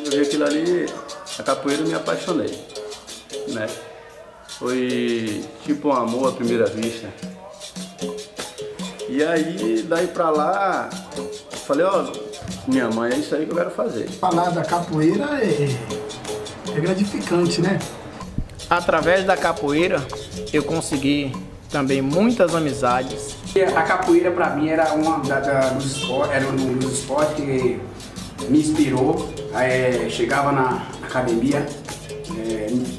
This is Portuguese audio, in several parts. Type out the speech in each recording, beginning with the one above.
eu vi aquilo ali, a capoeira, eu me apaixonei, né? Foi tipo um amor à primeira vista. E aí, daí pra lá, falei, ó, minha mãe, é isso aí que eu quero fazer. Falar da capoeira é gratificante, né? Através da capoeira, eu consegui também muitas amizades. A capoeira para mim era um dos esportes que me inspirou. Chegava na academia,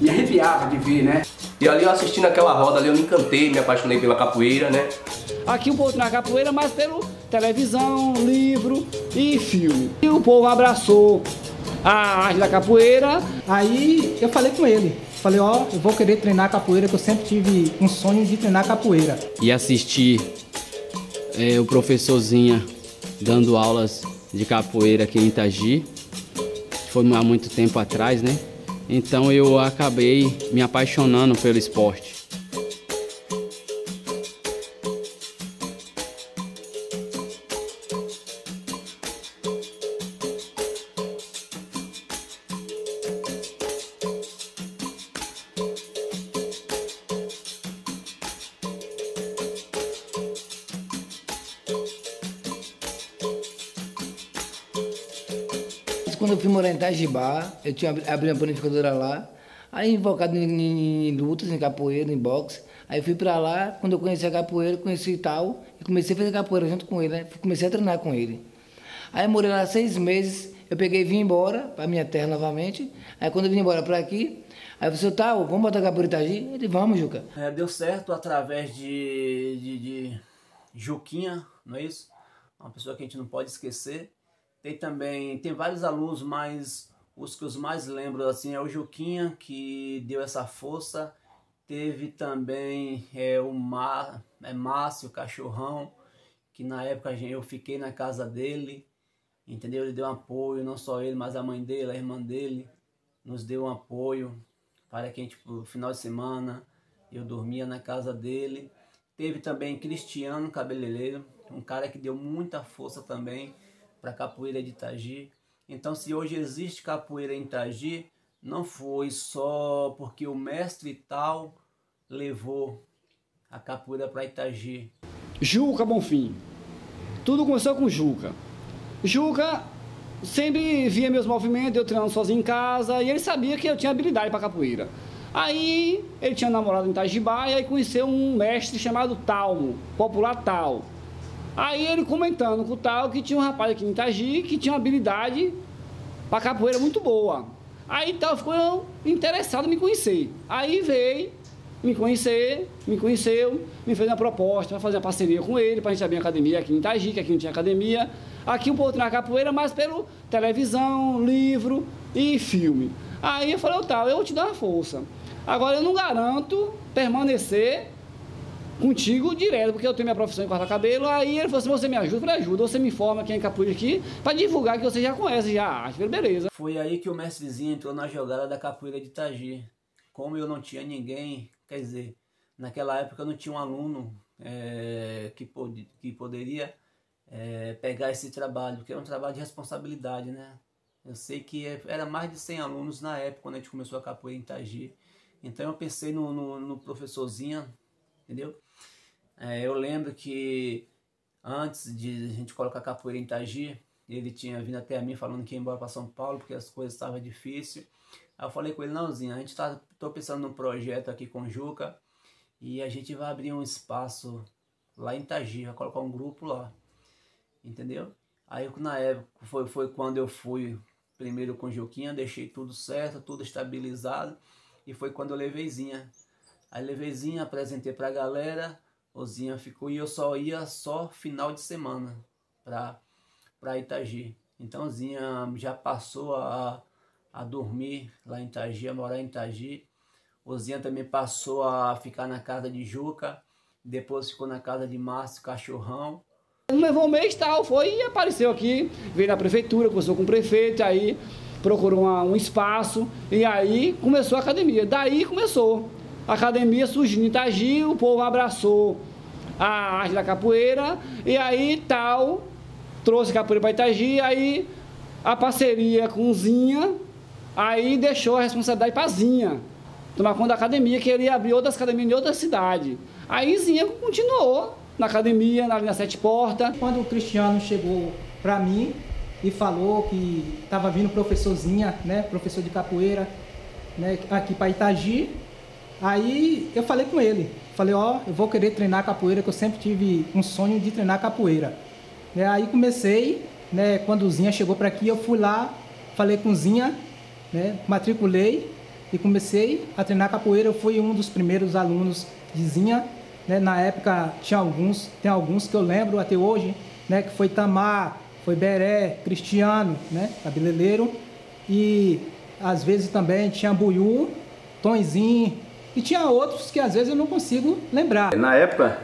me arrepiava de ver, né? E ali eu assistindo aquela roda ali, eu me encantei, me apaixonei pela capoeira, né? Aqui o povo na capoeira, mas pelo televisão, livro e filme. E o povo abraçou a arte da capoeira. Aí eu falei com ele, falei, ó, eu vou querer treinar capoeira, que eu sempre tive um sonho de treinar capoeira. E assistir o professorzinha dando aulas de capoeira aqui em Itagi, foi há muito tempo atrás, né? Então eu acabei me apaixonando pelo esporte. Quando eu fui morar em Itajibá, eu tinha abri uma panificadora lá, aí invocado em lutas, em capoeira, em boxe. Aí fui pra lá, quando eu conheci a capoeira, conheci tal, e comecei a fazer capoeira junto com ele, né? Comecei a treinar com ele. Aí eu morei lá 6 meses, eu peguei e vim embora pra minha terra novamente. Aí quando eu vim embora pra aqui, aí eu falei, tal, vamos botar capoeira em Itagi? Ele, vamos, Juca. Deu certo através de Juquinha, não é isso? Uma pessoa que a gente não pode esquecer. Tem vários alunos, mas os que eu mais lembro assim é o Juquinha, que deu essa força. Teve também o Márcio, o Cachorrão, que na época eu fiquei na casa dele, entendeu? Ele deu um apoio, não só ele, mas a mãe dele, a irmã dele, nos deu um apoio para que a gente, no final de semana, eu dormia na casa dele. Teve também Cristiano, cabeleireiro, um cara que deu muita força também para a capoeira de Itagi. Então, se hoje existe capoeira em Itagi, não foi só porque o mestre tal levou a capoeira para Itagi. Juca Bonfim. Tudo começou com Juca. Juca sempre via meus movimentos, eu treinando sozinho em casa, e ele sabia que eu tinha habilidade para capoeira. Aí ele tinha namorado em Itajibá e aí conheceu um mestre chamado Talmo, popular Tal. Aí ele comentando com o Tal que tinha um rapaz aqui em Itagi que tinha uma habilidade para capoeira muito boa. Aí Tal ficou interessado em me conhecer. Aí veio me conhecer, me conheceu, me fez uma proposta para fazer uma parceria com ele, para a gente abrir uma academia aqui em Itagi, que aqui não tinha academia. Aqui um pouco na capoeira, mas pelo televisão, livro e filme. Aí eu falei, Tal, eu vou te dar uma força. Agora eu não garanto permanecer contigo direto, porque eu tenho minha profissão em cortar cabelo. Aí ele falou assim, você me ajuda? Eu falei, ajuda, você me informa quem é capoeira aqui, para divulgar que você já conhece já a arte. Eu falei, beleza. Foi aí que o mestrezinho entrou na jogada da capoeira de Itagi. Como eu não tinha ninguém, quer dizer, naquela época eu não tinha um aluno que poderia pegar esse trabalho, porque era um trabalho de responsabilidade, né? Eu sei que era mais de 100 alunos na época, quando a gente começou a capoeira em Itagi. Então eu pensei no professorzinho, entendeu? Eu lembro que antes de a gente colocar a capoeira em Itagi, ele tinha vindo até a mim falando que ia embora para São Paulo porque as coisas estavam difíceis. Aí eu falei com ele, nãozinho, a gente tô pensando num projeto aqui com o Juca e a gente vai abrir um espaço lá em Itagi, vai colocar um grupo lá, entendeu? Aí na época foi quando eu fui primeiro com o Juquinha, deixei tudo certo, tudo estabilizado, e foi quando eu levei Zinha. Aí levei Zinha, apresentei pra galera, o Zinha ficou e eu só ia final de semana pra Itagi. Então Zinha já passou a dormir lá em Itagi, a morar em Itagi. O Zinha também passou a ficar na casa de Juca, depois ficou na casa de Márcio, Cachorrão. Não levou um mês, tal, foi e apareceu aqui, veio na prefeitura, conversou com o prefeito, aí procurou um espaço e aí começou a academia. Daí começou. A academia surgiu em Itagi, o povo abraçou a arte da capoeira e aí Tal trouxe capoeira para Itagi, aí a parceria com o Zinha, aí deixou a responsabilidade para Zinha tomar conta da academia, que ele ia abrir outras academias em outra cidade. Aí Zinha continuou na academia, ali na Sete Portas. Quando o Cristiano chegou para mim e falou que estava vindo o professor Zinha, né, professor de capoeira, né, aqui para Itagi, aí eu falei com ele, falei, ó, eu vou querer treinar capoeira, que eu sempre tive um sonho de treinar capoeira. Aí comecei, né, quando o Zinha chegou para aqui, eu fui lá, falei com o Zinha, né, matriculei e comecei a treinar capoeira. Eu fui um dos primeiros alunos de Zinha, né, na época tem alguns que eu lembro até hoje, né, que foi Tamar, foi Beré, Cristiano, né, cabeleireiro, e às vezes também tinha Buiú, Tonzinho, e tinha outros que às vezes eu não consigo lembrar. Na época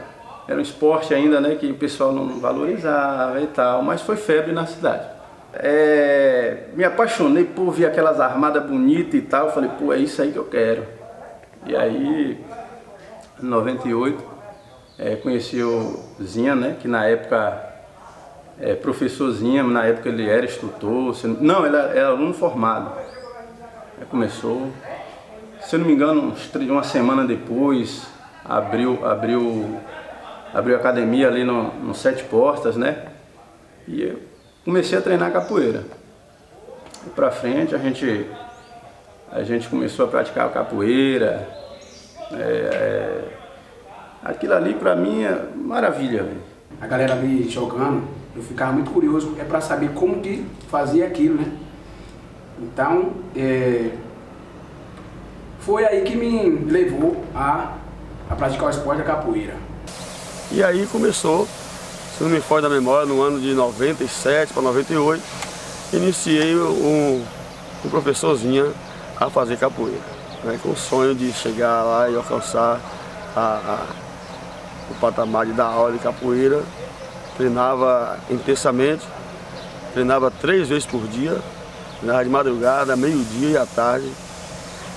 era um esporte ainda, né, que o pessoal não valorizava e tal, mas foi febre na cidade. Me apaixonei por ver aquelas armadas bonitas e tal, falei, pô, é isso aí que eu quero. E aí, em 98, conheci o Zinha, né, que na época, professor Zinha, na época ele era instrutor, não, ele era aluno formado. Aí começou, se eu não me engano, uma semana depois, abriu a academia ali no Sete Portas, né, e eu comecei a treinar capoeira. E pra frente a gente começou a praticar capoeira. Aquilo ali pra mim é maravilha, velho. A galera ali jogando, eu ficava muito curioso para saber como que fazia aquilo, né? Então, foi aí que me levou a praticar o esporte da capoeira. E aí começou, se não me foge da memória, no ano de 97 para 98, iniciei um professor Zinha a fazer capoeira, né, com o sonho de chegar lá e alcançar o patamar de dar aula de capoeira. Treinava intensamente, treinava 3 vezes por dia, treinava de madrugada, meio-dia e à tarde.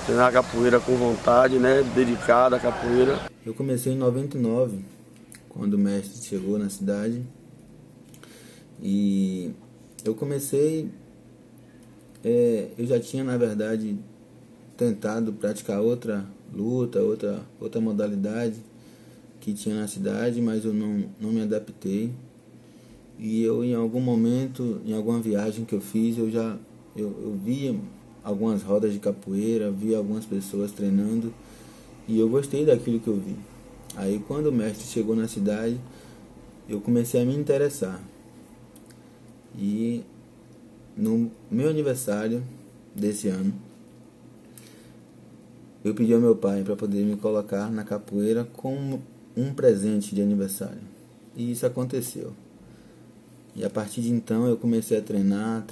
Treinava capoeira com vontade, né, dedicada à capoeira. Eu comecei em 99, quando o mestre chegou na cidade, e eu comecei, eu já tinha na verdade tentado praticar outra luta, outra modalidade que tinha na cidade, mas eu não me adaptei. E eu, em algum momento, em alguma viagem que eu fiz, eu via algumas rodas de capoeira, via algumas pessoas treinando, e eu gostei daquilo que eu vi. Aí quando o mestre chegou na cidade, eu comecei a me interessar. E no meu aniversário desse ano, eu pedi ao meu pai para poder me colocar na capoeira como um presente de aniversário. E isso aconteceu. E a partir de então eu comecei a treinar,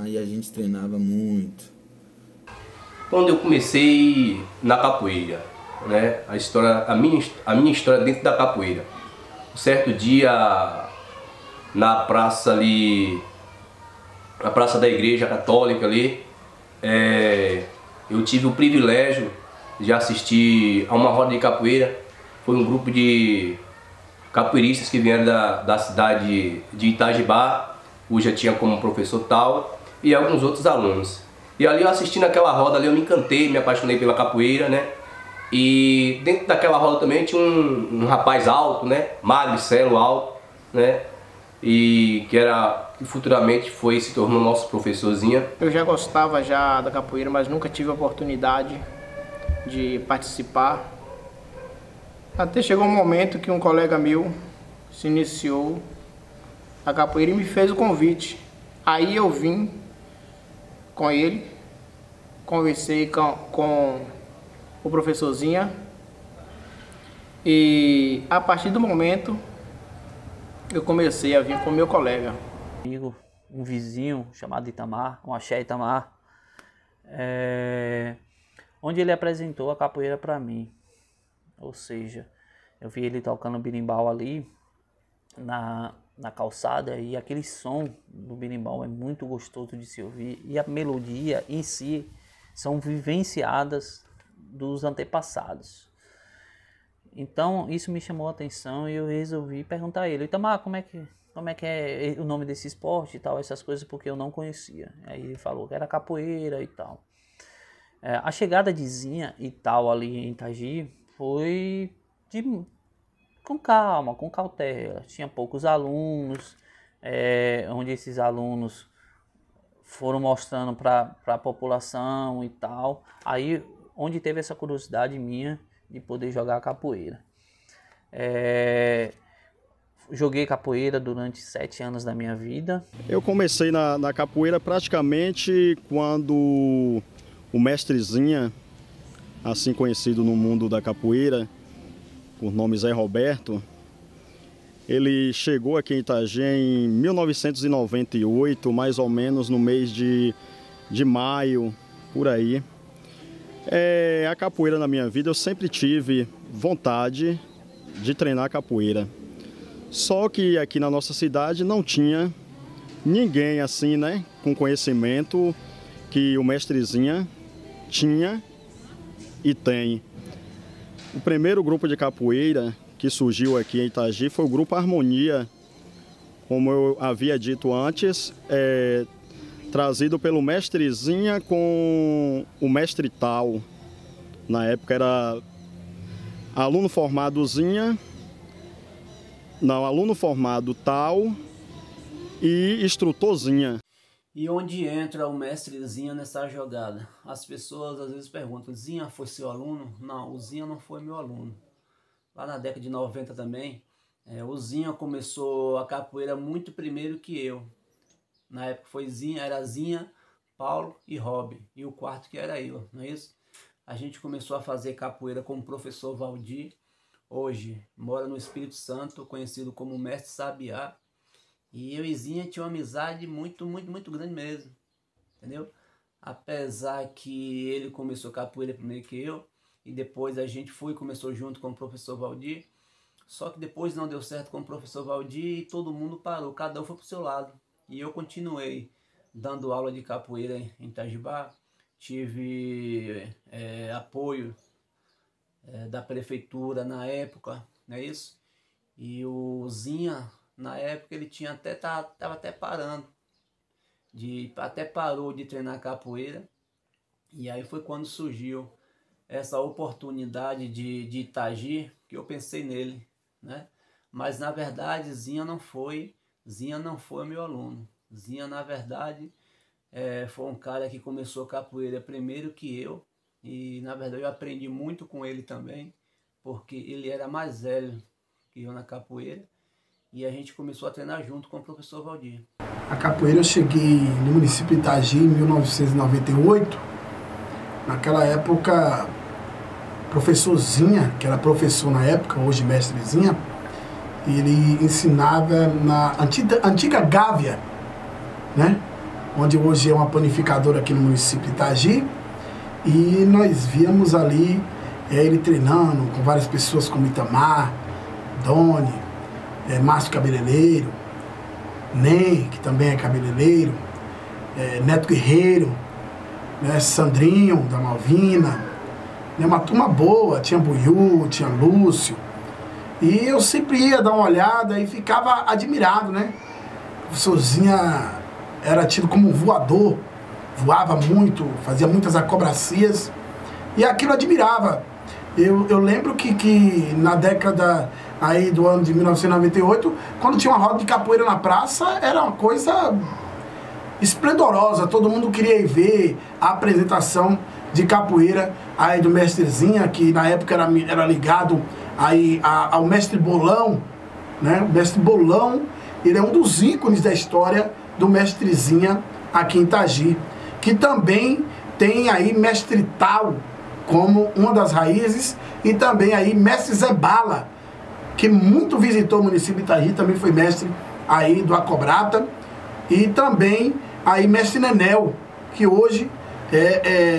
e a gente treinava muito. Quando eu comecei na capoeira, né, a minha história dentro da capoeira. Um certo dia, na praça ali, na praça da igreja católica ali, eu tive o privilégio de assistir a uma roda de capoeira. Foi um grupo de capoeiristas que vieram da cidade de Itajibá, cuja tinha como professor tal, e alguns outros alunos. E ali eu assistindo aquela roda ali, eu me encantei, me apaixonei pela capoeira, né? E dentro daquela roda também tinha um rapaz alto, né? Magricelo, alto, né? E que futuramente se tornou nosso professorzinho. Eu já gostava da capoeira, mas nunca tive a oportunidade de participar. Até chegou um momento que um colega meu se iniciou a capoeira e me fez o convite. Aí eu vim com ele, conversei com o professorzinho, e a partir do momento eu comecei a vir com meu colega. Um vizinho chamado Itamar, um axé Itamar, onde ele apresentou a capoeira para mim. Ou seja, eu vi ele tocando berimbau ali na calçada, e aquele som do berimbau é muito gostoso de se ouvir, e a melodia em si são vivenciadas dos antepassados. Então isso me chamou a atenção e eu resolvi perguntar a ele: Itamar, como é que é o nome desse esporte e tal, essas coisas, porque eu não conhecia. Aí ele falou que era capoeira e tal. A chegada de Zinha e tal ali em Itagi foi com calma, com cautela. Tinha poucos alunos, onde esses alunos foram mostrando para a população e tal. Aí onde teve essa curiosidade minha de poder jogar capoeira. Joguei capoeira durante 7 anos da minha vida. Eu comecei na capoeira praticamente quando o mestre Zinha, assim conhecido no mundo da capoeira, por nome Zé Roberto, ele chegou aqui em Itagi em 1998, mais ou menos no mês de maio, por aí. A capoeira na minha vida, eu sempre tive vontade de treinar capoeira. Só que aqui na nossa cidade não tinha ninguém assim, né, com conhecimento que o mestre Zinha tinha e tem. O primeiro grupo de capoeira que surgiu aqui em Itagi foi o Grupo Harmonia, como eu havia dito antes, trazido pelo mestre Zinha com o mestre Tal. Na época era aluno formado Zinha, não, aluno formado Tal e instrutor Zinha. E onde entra o mestre Zinha nessa jogada? As pessoas às vezes perguntam: Zinha foi seu aluno? Não, o Zinha não foi meu aluno. Lá na década de 90 também, o Zinha começou a capoeira muito primeiro que eu. Na época era Zinha, Paulo e Rob. E o quarto que era eu, não é isso? A gente começou a fazer capoeira com o professor Valdir. Hoje mora no Espírito Santo, conhecido como Mestre Sabiá. E eu e Zinha tinha uma amizade muito grande mesmo, entendeu? Apesar que ele começou capoeira primeiro que eu, e depois a gente começou junto com o professor Valdir, só que depois não deu certo com o professor Valdir e todo mundo parou, cada um foi pro seu lado. E eu continuei dando aula de capoeira em Itajibá, tive apoio da prefeitura na época, não é isso? E o Zinha, na época, ele estava até parando, até parou de treinar capoeira. E aí foi quando surgiu essa oportunidade de Itagi, que eu pensei nele, né? Mas na verdade Zinha não foi meu aluno. Zinha, na verdade, foi um cara que começou capoeira primeiro que eu. E na verdade eu aprendi muito com ele também, porque ele era mais velho que eu na capoeira. E a gente começou a treinar junto com o professor Valdir. A capoeira eu cheguei no município de Itagi em 1998. Naquela época, o professor Zinha, que era professor na época, hoje mestre Zinha, ele ensinava na antiga Gávea, né? Onde hoje é uma panificadora aqui no município de Itagi. E nós víamos ali ele treinando com várias pessoas como Itamar, Doni, Márcio Cabeleireiro, Ney, que também é cabeleireiro, Neto Guerreiro, né, Sandrinho da Malvina, né, uma turma boa, tinha Buiú, tinha Lúcio. E eu sempre ia dar uma olhada e ficava admirado, né? O professor Zinha era tido como um voador, voava muito, fazia muitas acrobacias, e aquilo admirava. Eu lembro que na década aí do ano de 1998, quando tinha uma roda de capoeira na praça, era uma coisa esplendorosa, todo mundo queria ir ver a apresentação de capoeira aí do mestre Zinha, que na época era ligado aí ao mestre Bolão, né? O mestre Bolão, ele é um dos ícones da história do mestre Zinha aqui em Itagi, que também tem aí mestre Tal como uma das raízes, e também aí mestre Zé Bala, que muito visitou o município de Itagi, também foi mestre aí do Acobrata, e também aí mestre Nenel, que hoje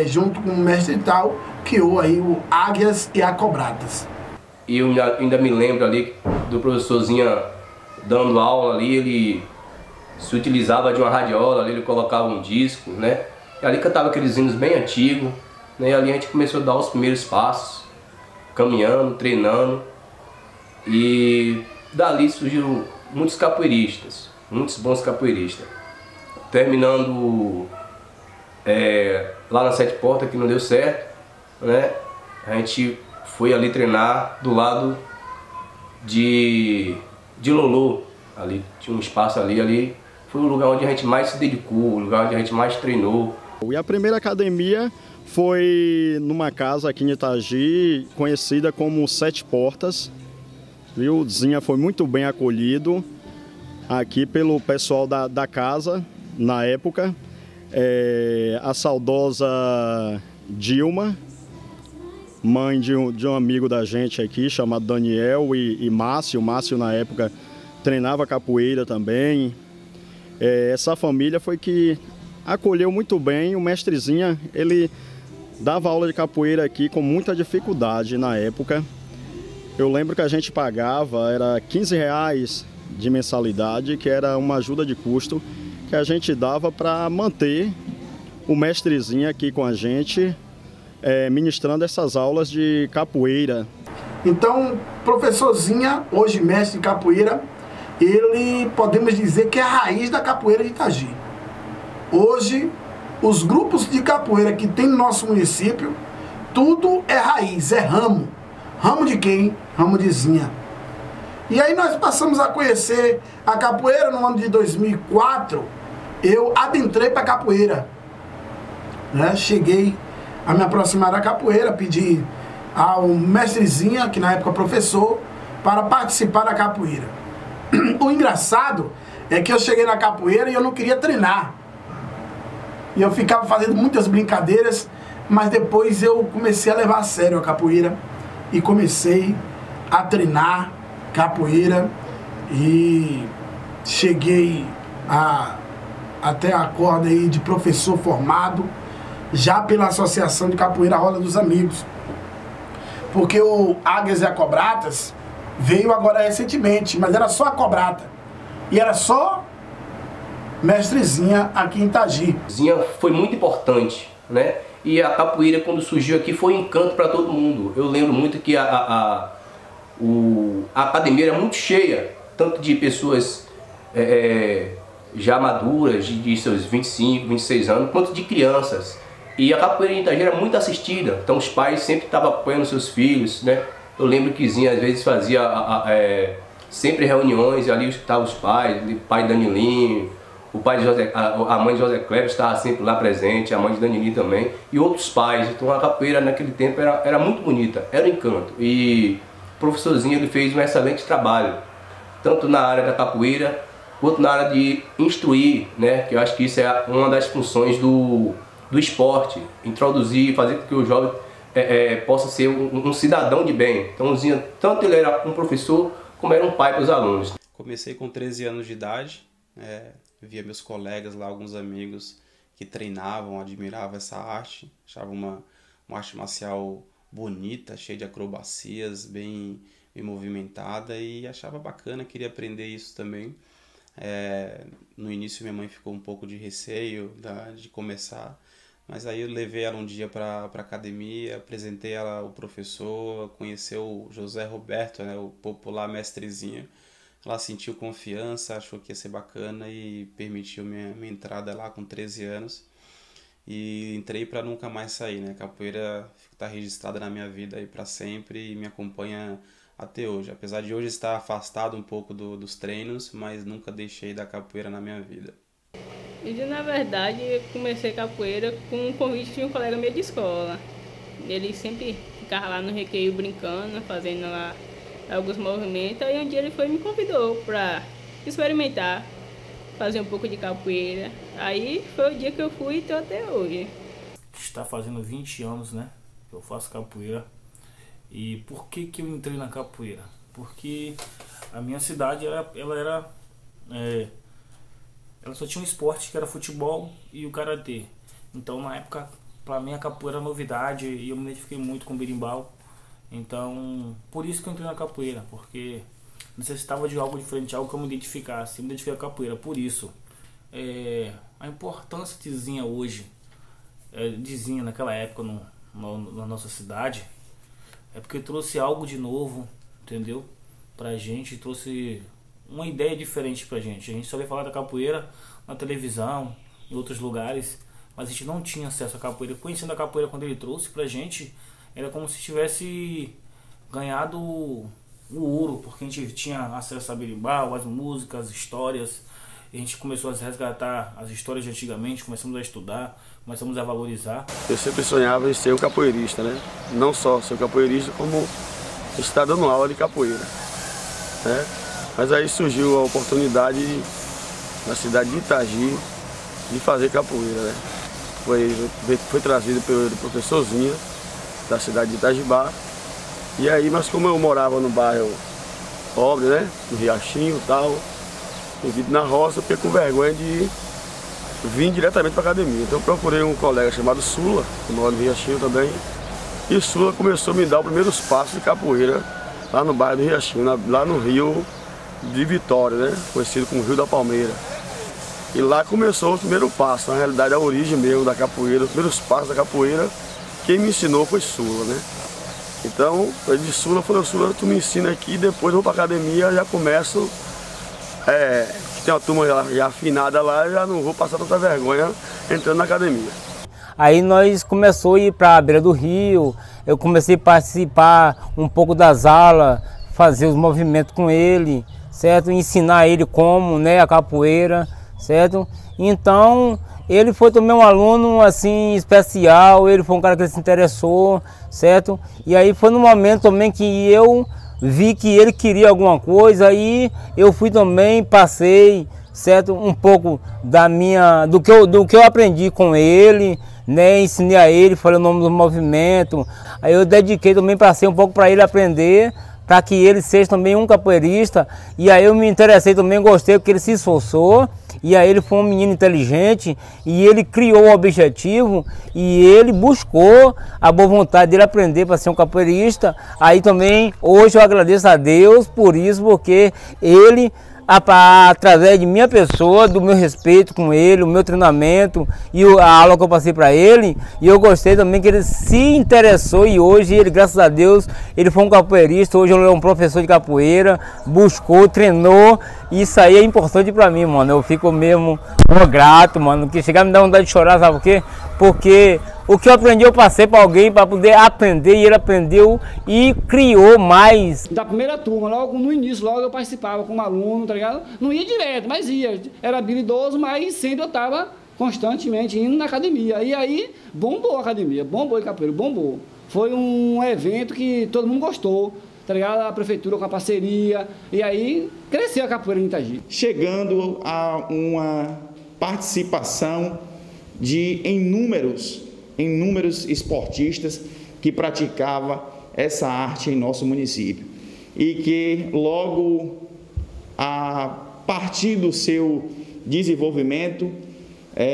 junto com o mestre Tal, criou aí o Águias e Acobratas. E eu ainda me lembro ali do professorzinho dando aula ali, ele se utilizava de uma radiola, ali ele colocava um disco, né? E ali cantava aqueles hinos bem antigos, né? E ali a gente começou a dar os primeiros passos. caminhando, treinando, e dali surgiram muitos capoeiristas, muitos bons capoeiristas. Terminando lá na Sete Portas, que não deu certo, né? A gente foi ali treinar do lado de Lolô, ali tinha um espaço ali foi o lugar onde a gente mais se dedicou, o lugar onde a gente mais treinou. E a primeira academia foi numa casa aqui em Itagi, conhecida como Sete Portas, viu? Zinha foi muito bem acolhido aqui pelo pessoal da casa, na época. A saudosa Dilma, mãe de um amigo da gente aqui, chamado Daniel, e Márcio. Márcio, na época, treinava capoeira também. Essa família foi que acolheu muito bem o mestre Zinha. Ele dava aula de capoeira aqui com muita dificuldade na época. Eu lembro que a gente pagava, era R$15 de mensalidade, que era uma ajuda de custo que a gente dava para manter o mestre Zinha aqui com a gente, ministrando essas aulas de capoeira. Então, professor Zinha, hoje mestre de capoeira, ele podemos dizer que é a raiz da capoeira de Itagi. Hoje, os grupos de capoeira que tem no nosso município, tudo é raiz, é ramo. Ramo de quem? Ramo de Zinha. E aí nós passamos a conhecer a capoeira no ano de 2004. Eu adentrei para a capoeira, né? Cheguei a me aproximar da capoeira, pedi ao mestre Zinha, que na época professor, para participar da capoeira. O engraçado é que eu cheguei na capoeira e eu não queria treinar. E eu ficava fazendo muitas brincadeiras, mas depois eu comecei a levar a sério a capoeira e comecei a treinar capoeira e cheguei até a corda aí de professor formado, já pela Associação de Capoeira Roda dos Amigos. Porque o Águias e a Cobratas veio agora recentemente, mas era só a Cobrata. E era só mestre Zinha aqui em Itagi. Zinha foi muito importante, né? E a capoeira, quando surgiu aqui, foi um encanto para todo mundo. Eu lembro muito que a academia era muito cheia, tanto de pessoas já maduras, de seus 25, 26 anos, quanto de crianças. E a capoeira em Itagi era muito assistida, então os pais sempre estavam apoiando seus filhos, né? Eu lembro que Zinha às vezes fazia sempre reuniões, e ali estavam os pais, o pai Danilinho, o pai de José, a mãe de José Cleber estava sempre lá presente, a mãe de Danilinho também, e outros pais. Então a capoeira naquele tempo era muito bonita, era um encanto. E o professor Zinha, ele fez um excelente trabalho, tanto na área da capoeira, quanto na área de instruir, né? Que eu acho que isso é uma das funções do esporte, introduzir, fazer com que o jovem possa ser um cidadão de bem. Então o Zinha, tanto ele era um professor, como era um pai para os alunos. Comecei com 13 anos de idade, via meus colegas lá, alguns amigos que treinavam, admiravam essa arte, achavam uma arte marcial bonita, cheia de acrobacias, bem movimentada, e achava bacana, queria aprender isso também. No início minha mãe ficou um pouco de receio de começar, mas aí eu levei ela um dia para a academia, apresentei ela ao professor, conheceu o José Roberto, né, o popular mestre Zinha. Ela sentiu confiança, achou que ia ser bacana e permitiu minha entrada lá com 13 anos. E entrei para nunca mais sair, né? Capoeira está registrada na minha vida aí para sempre e me acompanha até hoje. Apesar de hoje estar afastado um pouco dos treinos, mas nunca deixei da capoeira na minha vida. E na verdade eu comecei capoeira com um convite de um colega meu de escola. Ele sempre ficava lá no recreio brincando, fazendo lá alguns movimentos, aí um dia ele foi e me convidou para experimentar, fazer um pouco de capoeira. Aí foi o dia que eu fui e estou até hoje. Está fazendo 20 anos, né, que eu faço capoeira. E por que eu entrei na capoeira? Porque a minha cidade, ela só tinha um esporte que era futebol e o karatê. Então na época, para mim a capoeira era novidade e eu me identifiquei muito com o berimbau. Então, por isso que eu entrei na capoeira, porque necessitava de algo diferente, algo que eu me identificasse. Eu me identifiquei com a capoeira, por isso. A importância de Zinha hoje, de Zinha naquela época na nossa cidade, é porque trouxe algo de novo, entendeu? Pra gente, trouxe uma ideia diferente pra gente. A gente só ia falar da capoeira na televisão, em outros lugares, mas a gente não tinha acesso à capoeira. Conhecendo a capoeira, quando ele trouxe pra gente, era como se tivesse ganhado o ouro, porque a gente tinha acesso a berimbau, as músicas, as histórias. A gente começou a resgatar as histórias de antigamente, começamos a estudar, começamos a valorizar. Eu sempre sonhava em ser um capoeirista, né? Não só ser um capoeirista, como estar dando aula de capoeira, né? Mas aí surgiu a oportunidade na cidade de Itagi de fazer capoeira, né? Foi trazido pelo professor Zinha, da cidade de Itajibá. E aí, mas como eu morava no bairro pobre, né? No Riachinho e tal, vivido na roça, eu fiquei com vergonha de vir diretamente para a academia. Então eu procurei um colega chamado Sula, que mora no Riachinho também. E Sula começou a me dar os primeiros passos de capoeira lá no bairro do Riachinho, lá no Rio de Vitória, né? Conhecido como Rio da Palmeira. E lá começou o primeiro passo, na realidade a origem mesmo da capoeira, os primeiros passos da capoeira, quem me ensinou foi Sula, né? Então, eu disse Sula, falei, Sula, tu me ensina aqui, depois eu vou para a academia, já começo, tem uma turma já afinada lá, eu já não vou passar tanta vergonha entrando na academia. Aí nós começamos a ir para a beira do rio, eu comecei a participar um pouco das aulas, fazer os movimentos com ele, certo? Ensinar ele como, né, a capoeira, certo? Então, ele foi também um aluno assim especial, ele foi um cara que se interessou, certo? E aí foi no momento também que eu vi que ele queria alguma coisa, aí eu fui também, passei, certo? Um pouco do que eu aprendi com ele, né? Ensinei a ele, falei o nome do movimento. Aí eu dediquei também, passei um pouco para ele aprender, para que ele seja também um capoeirista. E aí eu me interessei também, gostei, porque ele se esforçou. E aí ele foi um menino inteligente e ele criou um objetivo e ele buscou a boa vontade dele aprender para ser um capoeirista. Aí também, hoje eu agradeço a Deus por isso, porque ele, através de minha pessoa, do meu respeito com ele, o meu treinamento e a aula que eu passei para ele, e eu gostei também que ele se interessou e hoje ele, graças a Deus, ele foi um capoeirista, hoje ele é um professor de capoeira, buscou, treinou, e isso aí é importante para mim, mano. Eu fico mesmo grato, mano, que chegar a me dar vontade de chorar, sabe por quê? Porque o que eu aprendi eu passei para alguém para poder aprender e ele aprendeu e criou mais. Da primeira turma, logo no início, logo eu participava como aluno, tá ligado? Não ia direto, mas ia. Era habilidoso, mas sempre eu estava constantemente indo na academia. E aí bombou a academia, bombou o capoeira, bombou. Foi um evento que todo mundo gostou, tá ligado? A prefeitura com a parceria, e aí cresceu a capoeira em Itagi. Chegando a uma participação de inúmeros esportistas que praticavam essa arte em nosso município e que logo a partir do seu desenvolvimento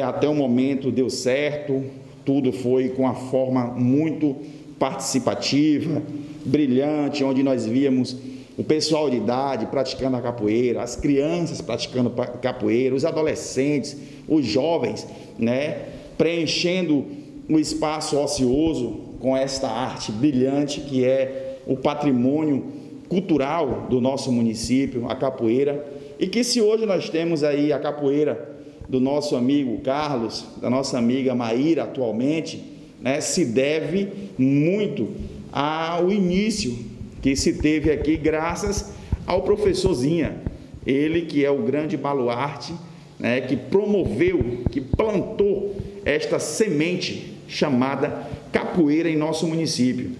até o momento deu certo, tudo foi com uma forma muito participativa, brilhante, onde nós víamos o pessoal de idade praticando a capoeira, as crianças praticando capoeira, os adolescentes, os jovens, né, preenchendo o espaço ocioso com esta arte brilhante que é o patrimônio cultural do nosso município, a capoeira, e que se hoje nós temos aí a capoeira do nosso amigo Carlos, da nossa amiga Maíra atualmente, né, se deve muito ao início que se teve aqui graças ao professor Zinha, ele que é o grande baluarte, né, que promoveu, que plantou esta semente chamada capoeira em nosso município.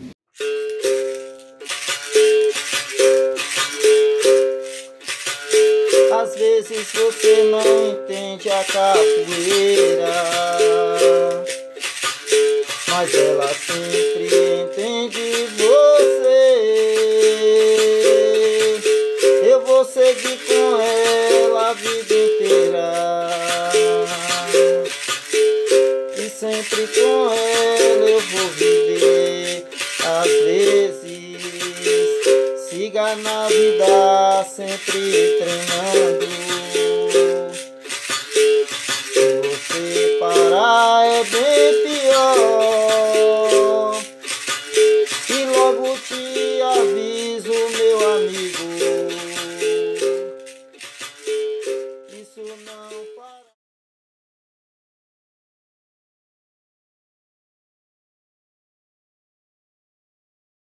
Às vezes você não entende a capoeira, mas ela sempre entende você. Eu vou seguir com ela a vida inteira, e sempre com ela eu vou viver. Às vezes siga na vida sempre treinando, se você parar é bem pior, e logo te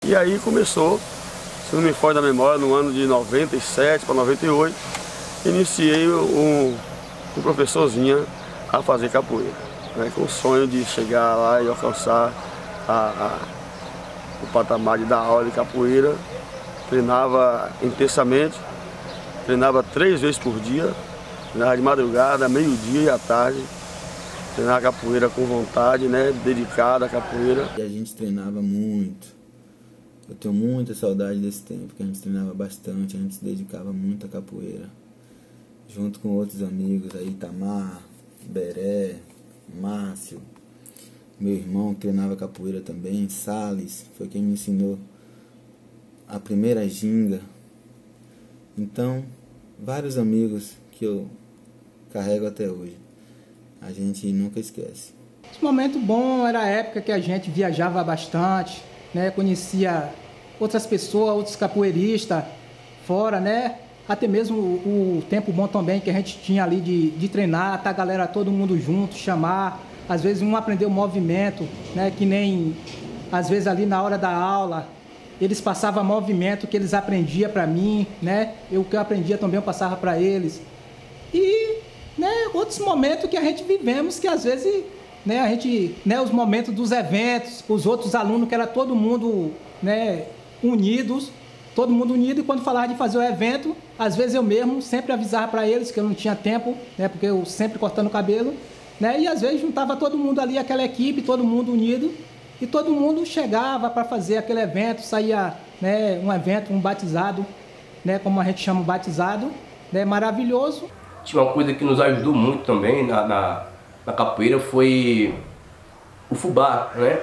E aí começou, se não me foge da memória, no ano de 97 para 98, iniciei um professorzinha a fazer capoeira, né, com o sonho de chegar lá e alcançar o patamar de dar aula de capoeira. Treinava intensamente, treinava 3 vezes por dia, treinava de madrugada, meio-dia e à tarde. Treinava capoeira com vontade, né, dedicada à capoeira. E a gente treinava muito. Eu tenho muita saudade desse tempo, que a gente treinava bastante, a gente se dedicava muito à capoeira. Junto com outros amigos aí, Itamar, Beré, Márcio. Meu irmão treinava capoeira também, Salles, foi quem me ensinou a primeira ginga. Então, vários amigos que eu carrego até hoje. A gente nunca esquece. Esse momento bom era a época que a gente viajava bastante, né? Conhecia outras pessoas, outros capoeiristas fora, né? Até mesmo o tempo bom também que a gente tinha ali de treinar, tá a galera todo mundo junto, chamar. Às vezes um aprendeu o movimento, né? Que nem às vezes ali na hora da aula eles passavam movimento que eles aprendiam para mim, né? O que eu aprendia também eu passava para eles. E, né, outros momentos que a gente vivemos que às vezes, né, a gente, né, os momentos dos eventos, os outros alunos que era todo mundo, né, unidos, todo mundo unido, e quando falava de fazer o evento, às vezes eu mesmo sempre avisava para eles que eu não tinha tempo, né, porque eu sempre cortando o cabelo, né, e às vezes juntava todo mundo ali, aquela equipe, todo mundo unido, e todo mundo chegava para fazer aquele evento, saía, né, um evento, um batizado, né, como a gente chama o batizado, né, maravilhoso. Tinha uma coisa que nos ajudou muito também na capoeira, foi o fubá, né?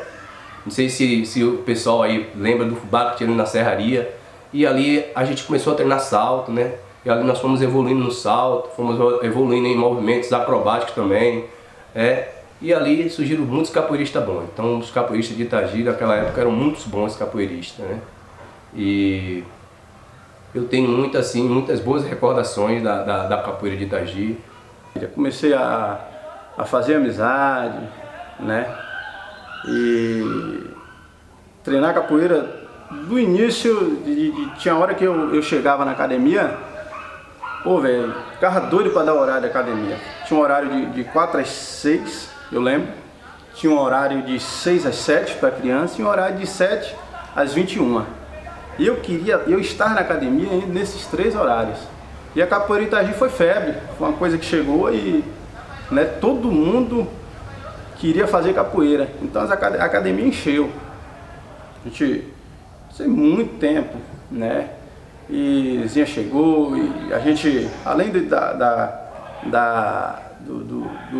Não sei se o pessoal aí lembra do fubá que tinha ali na serraria. E ali a gente começou a treinar salto, né? E ali nós fomos evoluindo no salto, fomos evoluindo em movimentos acrobáticos também. E ali surgiram muitos capoeiristas bons. Então os capoeiristas de Itagi naquela época eram muitos bons capoeiristas, né? E eu tenho muitas boas recordações da capoeira de Itagi. Eu comecei a fazer amizade, né? E treinar capoeira do início, tinha hora que eu chegava na academia, pô, velho, ficava doido para dar horário da academia. Tinha um horário de 4 às 6, eu lembro. Tinha um horário de 6 às 7 para criança e um horário de 7 às 21. E eu estar na academia nesses 3 horários. E a capoeira Itagi foi febre, foi uma coisa que chegou e, né, todo mundo queria fazer capoeira. Então a academia encheu. A gente, isso é muito tempo, né? E Zinha chegou e a gente, além do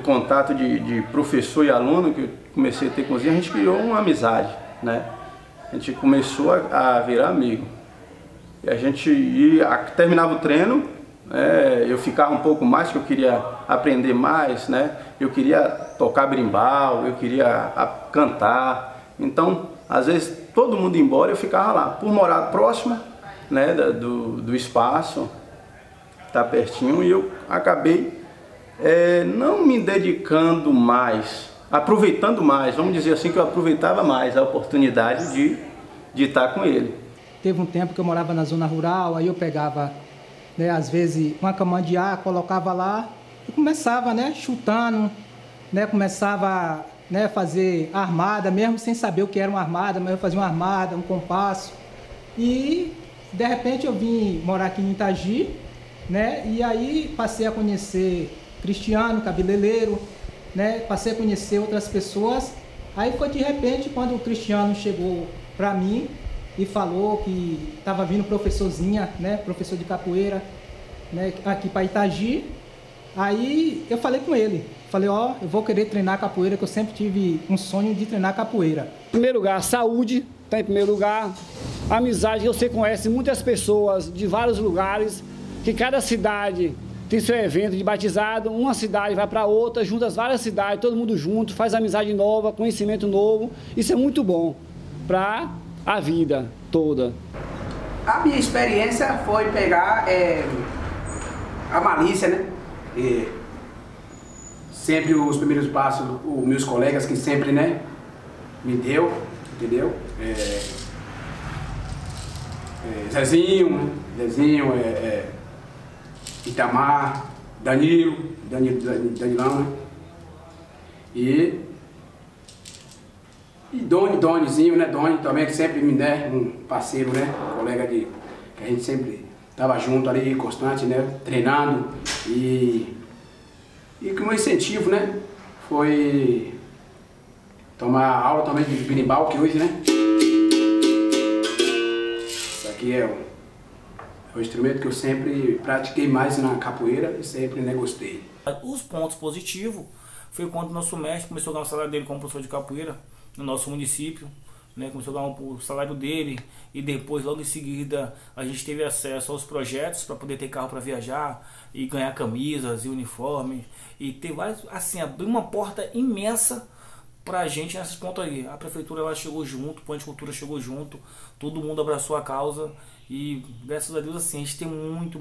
contato de professor e aluno que eu comecei a ter com Zinha, a gente criou uma amizade, né? A gente começou a virar amigo. E a gente terminava o treino, eu ficava um pouco mais, porque eu queria aprender mais, né? Eu queria tocar berimbau, eu queria cantar. Então, às vezes, todo mundo ia embora, eu ficava lá. Por morar próximo, né, do espaço, tá pertinho, e eu acabei não me dedicando mais, aproveitando mais, vamos dizer assim, que eu aproveitava mais a oportunidade de estar com ele. Teve um tempo que eu morava na zona rural, aí eu pegava, né, às vezes, uma camandiá, colocava lá e começava, né, chutando, né, começava, né, fazer armada, mesmo sem saber o que era uma armada, mas eu fazia uma armada, um compasso. E, de repente, eu vim morar aqui em Itagi, né, e aí passei a conhecer Cristiano, cabeleireiro, né, passei a conhecer outras pessoas. Aí foi de repente quando o Cristiano chegou para mim e falou que estava vindo professorzinha, né, professor de capoeira, né, aqui para Itagi. Aí eu falei com ele, falei, ó, eu vou querer treinar capoeira, que eu sempre tive um sonho de treinar capoeira. Em primeiro lugar, saúde está em primeiro lugar, amizade, você conhece muitas pessoas de vários lugares, que cada cidade tem seu evento de batizado, uma cidade vai para outra, junta as várias cidades, todo mundo junto, faz amizade nova, conhecimento novo. Isso é muito bom para a vida toda. A minha experiência foi pegar a malícia, né? E sempre os primeiros passos, os meus colegas que sempre, né, me deu, entendeu? Zezinho, Itamar, Danilão, e Donizinho, né? Doni também, que sempre me der um parceiro, né? Um colega que a gente sempre tava junto ali, constante, né? Treinando. E que o meu incentivo, né? Foi tomar aula também de berimbau, que hoje, né? Isso aqui é o instrumento que eu sempre pratiquei mais na capoeira e sempre, né, gostei. Os pontos positivos foi quando o nosso mestre começou a ganhar o salário dele como professor de capoeira no nosso município, né? Começou a ganhar o salário dele e depois, logo em seguida, a gente teve acesso aos projetos para poder ter carro para viajar e ganhar camisas e uniformes e ter vários, assim, abrir uma porta imensa pra gente nesses pontos aí. A prefeitura ela chegou junto, o Plano de Cultura chegou junto, todo mundo abraçou a causa e graças a Deus assim, a gente tem muito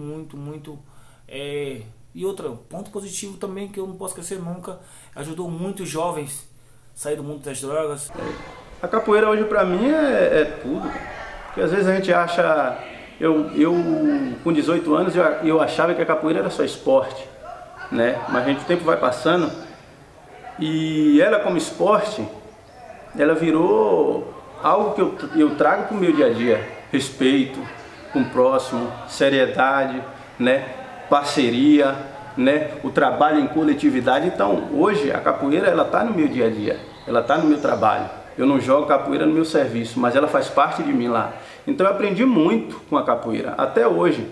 e outro ponto positivo também que eu não posso esquecer nunca, ajudou muitos jovens a sair do mundo das drogas. A capoeira hoje pra mim é tudo, porque às vezes a gente acha, eu com 18 anos eu achava que a capoeira era só esporte, né? Mas o tempo vai passando e ela como esporte, ela virou algo que eu trago para o meu dia a dia. Respeito com o próximo, seriedade, né? Parceria, né? O trabalho em coletividade. Então hoje a capoeira ela está no meu dia a dia, ela está no meu trabalho. Eu não jogo capoeira no meu serviço, mas ela faz parte de mim lá. Então eu aprendi muito com a capoeira, até hoje.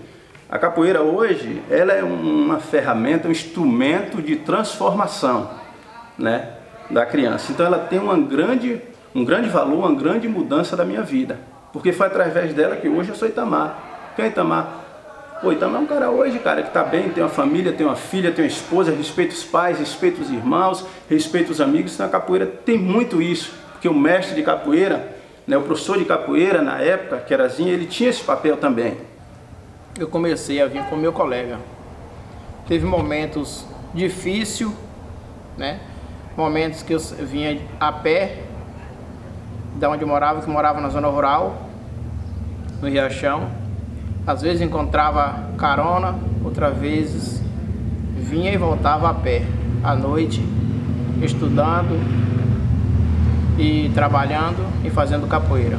A capoeira hoje, ela é uma ferramenta, um instrumento de transformação, né, da criança. Então ela tem um grande valor, uma grande mudança da minha vida. Porque foi através dela que hoje eu sou Itamar. Quem é Itamar? Pô, Itamar é um cara hoje, cara, que tá bem, tem uma família, tem uma filha, tem uma esposa, respeita os pais, respeita os irmãos, respeita os amigos. Então a capoeira tem muito isso. Porque o mestre de capoeira, né, o professor de capoeira na época, que era Zinha, ele tinha esse papel também. Eu comecei a vir com meu colega. Teve momentos difíceis, né? Momentos que eu vinha a pé, da onde eu morava, que morava na zona rural, no Riachão. Às vezes encontrava carona, outras vezes vinha e voltava a pé, à noite, estudando e trabalhando e fazendo capoeira.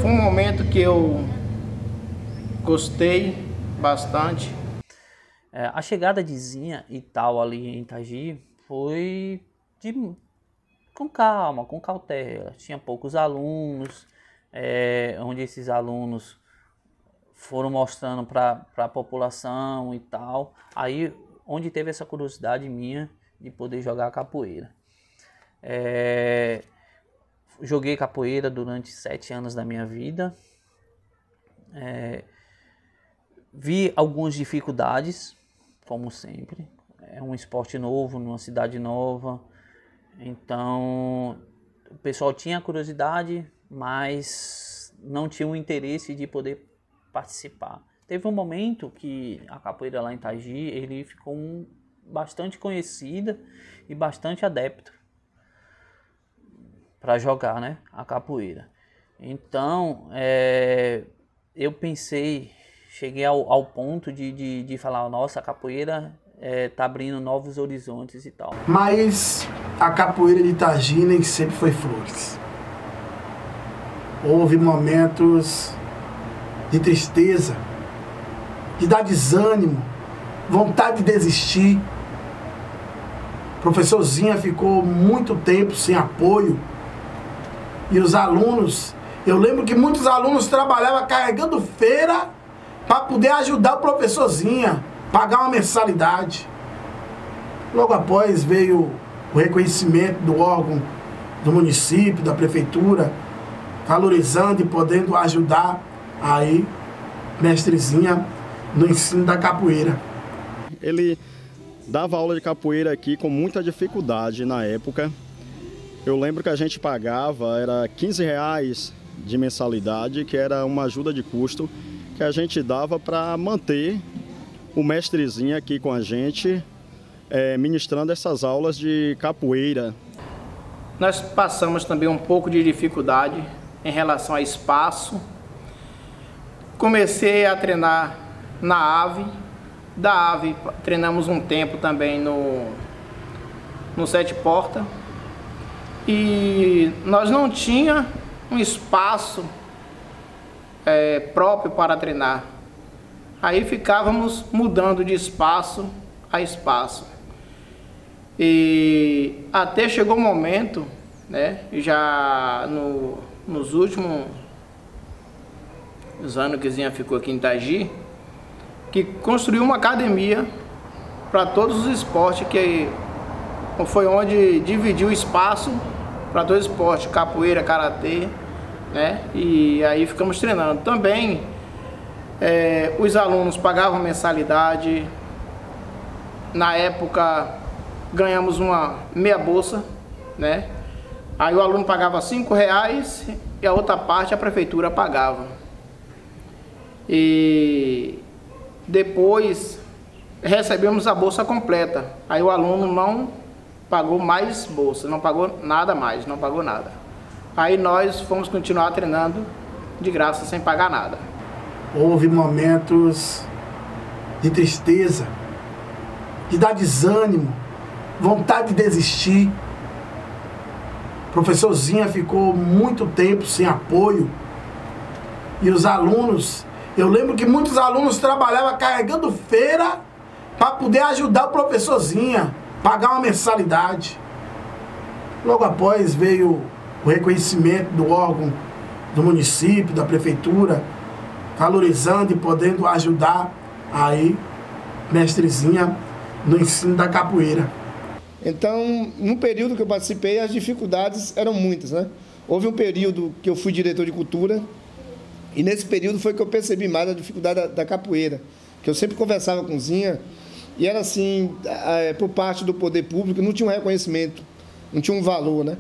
Foi um momento que eu gostei bastante. A chegada de Zinha e tal ali em Itagi foi com calma, com cautela. Tinha poucos alunos, onde esses alunos foram mostrando para a população e tal. Aí onde teve essa curiosidade minha de poder jogar capoeira. Joguei capoeira durante 7 anos da minha vida. Vi algumas dificuldades, como sempre. É um esporte novo, numa cidade nova. Então, o pessoal tinha curiosidade, mas não tinha o interesse de poder participar. Teve um momento que a capoeira lá em Itagi, ele ficou bastante conhecida e bastante adepto para jogar, né, a capoeira. Então, eu pensei, cheguei ao ponto de falar, nossa, a capoeira tá abrindo novos horizontes e tal. Mas a capoeira de Itagi nem sempre foi flores. Houve momentos de tristeza, de dar desânimo, vontade de desistir. O professor Zinha ficou muito tempo sem apoio. E os alunos, eu lembro que muitos alunos trabalhavam carregando feira para poder ajudar o professor Zinha, pagar uma mensalidade. Logo após veio o reconhecimento do órgão do município, da prefeitura, valorizando e podendo ajudar aí mestre Zinha no ensino da capoeira. Ele dava aula de capoeira aqui com muita dificuldade na época. Eu lembro que a gente pagava, era R$15 de mensalidade, que era uma ajuda de custo que a gente dava para manter o mestre Zinha aqui com a gente, ministrando essas aulas de capoeira. Nós passamos também um pouco de dificuldade em relação a espaço, comecei a treinar na AVE. Da AVE treinamos um tempo também no Sete Porta. E nós não tinha um espaço próprio para treinar. Aí ficávamos mudando de espaço a espaço. E até chegou um momento, né, já nos últimos anos que Zinha ficou aqui em Itagi, que construiu uma academia para todos os esportes, que foi onde dividiu o espaço para todos os esportes, capoeira, karatê, né? E aí ficamos treinando. Também os alunos pagavam mensalidade. Na época ganhamos uma meia bolsa, né? Aí o aluno pagava R$5 e a outra parte a prefeitura pagava. E depois recebemos a bolsa completa. Aí o aluno não pagou mais bolsa, não pagou nada mais, não pagou nada. Aí nós fomos continuar treinando de graça, sem pagar nada. Houve momentos de tristeza, de dar desânimo, vontade de desistir. O professor Zinha ficou muito tempo sem apoio. E os alunos, eu lembro que muitos alunos trabalhavam carregando feira para poder ajudar o professor Zinha, pagar uma mensalidade. Logo após veio o reconhecimento do órgão do município, da prefeitura, valorizando e podendo ajudar aí mestre Zinha no ensino da capoeira. Então, no período que eu participei, as dificuldades eram muitas, né? Houve um período que eu fui diretor de cultura e nesse período foi que eu percebi mais a dificuldade da capoeira, que eu sempre conversava com Zinha e era assim, por parte do poder público, não tinha um reconhecimento, não tinha um valor, né?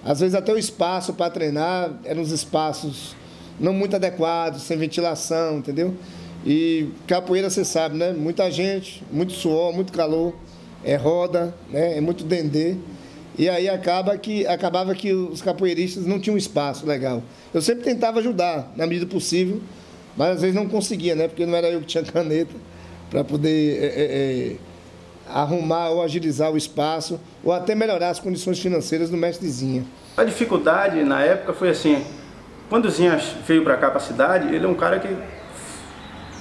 Às vezes até o espaço para treinar eram uns espaços não muito adequados, sem ventilação, entendeu? E capoeira, você sabe, né? Muita gente, muito suor, muito calor, roda, né? É muito dendê. E aí acabava que os capoeiristas não tinham um espaço legal. Eu sempre tentava ajudar, na medida possível, mas às vezes não conseguia, né? Porque não era eu que tinha caneta para poder arrumar ou agilizar o espaço, ou até melhorar as condições financeiras do mestre Zinha. A dificuldade na época foi assim, quando o Zinha veio para cá, para a cidade, ele é um cara que...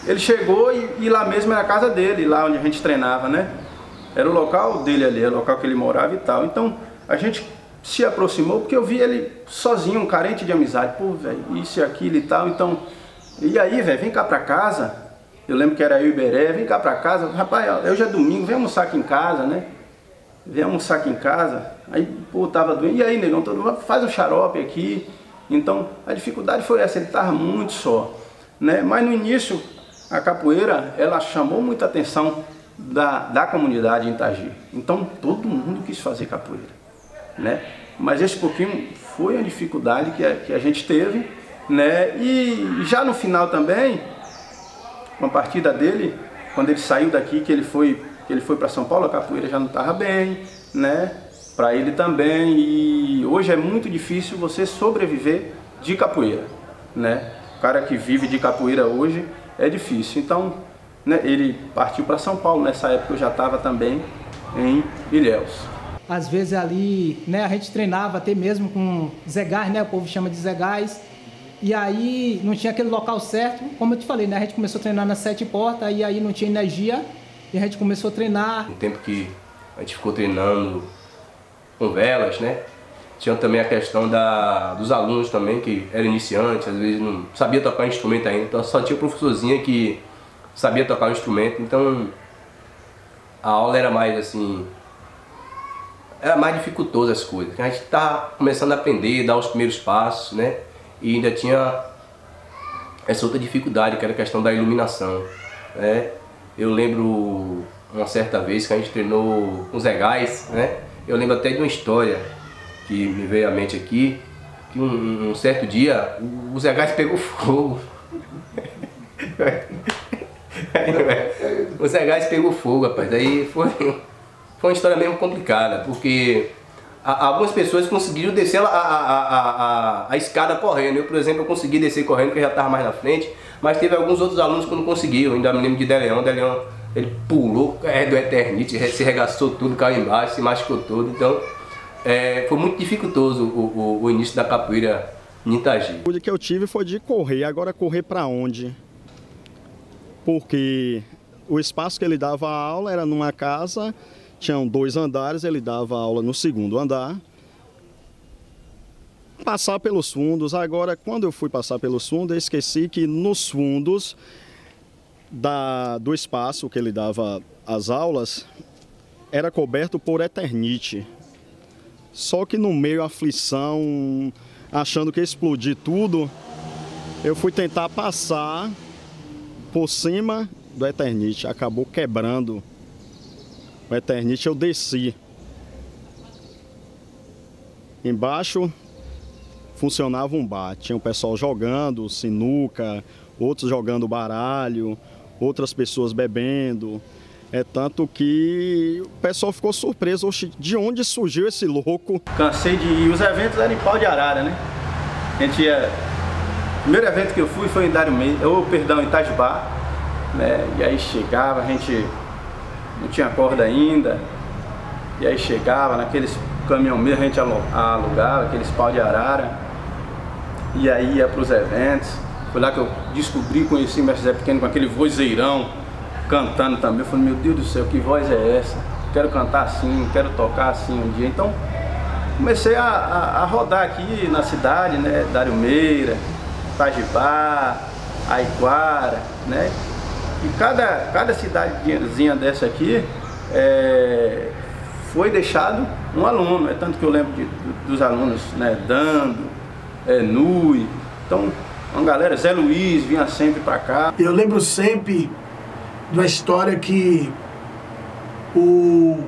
Ele chegou e lá mesmo era a casa dele, lá onde a gente treinava, né? Era o local dele ali, era o local que ele morava e tal. Então, a gente se aproximou porque eu vi ele sozinho, um carente de amizade. Pô, velho, isso e aquilo e tal. Então, e aí, velho, vem cá pra casa. Eu lembro que era eu e Beré, vem cá pra casa. Rapaz, hoje é domingo, vem almoçar aqui em casa, né? Vem almoçar aqui em casa. Aí, pô, tava doente. E aí, negão, todo mundo faz um xarope aqui. Então, a dificuldade foi essa, ele tava muito só, né? Mas no início, a capoeira, ela chamou muita atenção da comunidade em Itagi. Então todo mundo quis fazer capoeira, né? Mas esse pouquinho foi a dificuldade que a gente teve, né? E já no final também, com a partida dele, quando ele saiu daqui, que ele foi para São Paulo, a capoeira já não estava bem, né? Para ele também. E hoje é muito difícil você sobreviver de capoeira, né? O cara que vive de capoeira hoje é difícil. Então, né, ele partiu para São Paulo. Nessa época eu já estava também em Ilhéus. Às vezes ali, né, a gente treinava até mesmo com Zé Gás, né, o povo chama de Zé Gás. E aí não tinha aquele local certo, como eu te falei, né, a gente começou a treinar nas Sete Portas e aí não tinha energia e a gente começou a treinar. No tempo que a gente ficou treinando com velas, né, tinha também a questão dos alunos também, que eram iniciantes, às vezes não sabia tocar instrumento ainda, então só tinha o professorzinho que sabia tocar o instrumento, então a aula era mais assim, era mais dificultosa as coisas. A gente estava começando a aprender, dar os primeiros passos, né? E ainda tinha essa outra dificuldade, que era a questão da iluminação, né? Eu lembro uma certa vez que a gente treinou com Zé Gás, né? Eu lembro até de uma história que me veio à mente aqui, que um certo dia o Zé Gás pegou fogo. O Zé Gás pegou fogo, rapaz. Daí foi uma história mesmo complicada, porque algumas pessoas conseguiram descer a escada correndo. Eu, por exemplo, eu consegui descer correndo porque eu já estava mais na frente. Mas teve alguns outros alunos que não conseguiram, ainda me lembro de Deleon, ele pulou do Eternite, se regaçou tudo, caiu embaixo, se machucou todo, então foi muito dificultoso o início da capoeira em Itagi. O que eu tive foi de correr, agora correr para onde? Porque o espaço que ele dava aula era numa casa, tinham 2 andares, ele dava aula no 2º andar. Passar pelos fundos, agora quando eu fui passar pelos fundos, eu esqueci que nos fundos do espaço que ele dava as aulas, era coberto por Eternite. Só que no meio aflição, achando que ia explodir tudo, eu fui tentar passar por cima do Eternite, acabou quebrando o Eternite, eu desci. Embaixo funcionava um bar, tinha o pessoal jogando sinuca, outros jogando baralho, outras pessoas bebendo. É tanto que o pessoal ficou surpreso, oxe, de onde surgiu esse louco? Cansei de ir, os eventos eram em Pau de Arara, né? A gente ia... O primeiro evento que eu fui foi em em Itajubá, né? E aí chegava, a gente não tinha corda ainda, e aí chegava naqueles caminhão mesmo, a gente alugava aqueles Pau de Arara, e aí ia para os eventos. Foi lá que eu descobri, conheci o Mestre Zé Pequeno com aquele vozeirão, cantando também. Eu falei, meu Deus do céu, que voz é essa? Quero cantar assim, quero tocar assim um dia. Então comecei a rodar aqui na cidade, né? Dário Meira, Itajubá, Aiquara, né? E cada cidadezinha dessa aqui foi deixado um aluno. É tanto que eu lembro dos alunos, né? Dando, Nui. Então, uma galera, Zé Luiz vinha sempre pra cá. Eu lembro sempre de uma história que o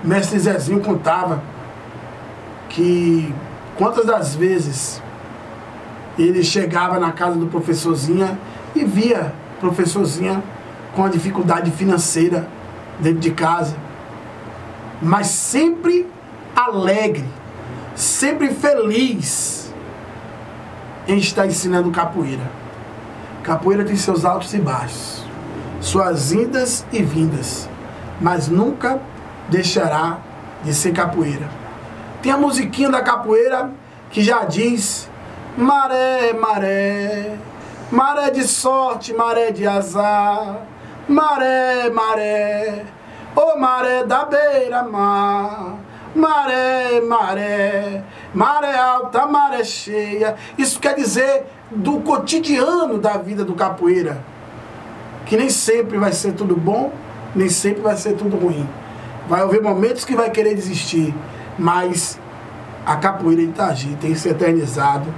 mestre Zezinho contava, que quantas das vezes ele chegava na casa do professorzinha e via o professorzinha com a dificuldade financeira dentro de casa, mas sempre alegre, sempre feliz em estar ensinando capoeira. Capoeira tem seus altos e baixos, suas indas e vindas, mas nunca deixará de ser capoeira. Tem a musiquinha da capoeira que já diz: maré, maré, maré de sorte, maré de azar, maré, maré, ô maré da beira-mar, maré, maré, maré alta, maré cheia. Isso quer dizer do cotidiano da vida do capoeira, que nem sempre vai ser tudo bom, nem sempre vai ser tudo ruim. Vai haver momentos que vai querer desistir, mas a capoeira de Itagi tem se eternizado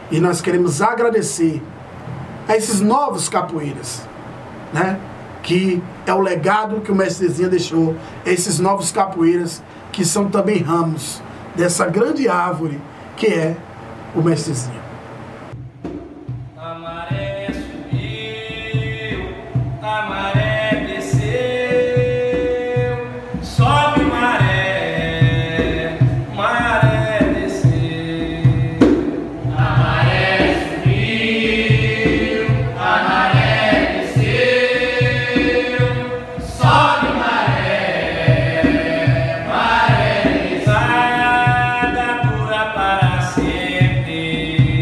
e nós queremos agradecer a esses novos capoeiras, né? Que é o legado que o mestre Zezinha deixou, esses novos capoeiras que são também ramos dessa grande árvore que é o mestre Zezinha. A maré subiu, a maré desceu, sobe maré, maré desceu. A maré subiu, a maré desceu, sobe maré, maré desceu. Nada dura para sempre.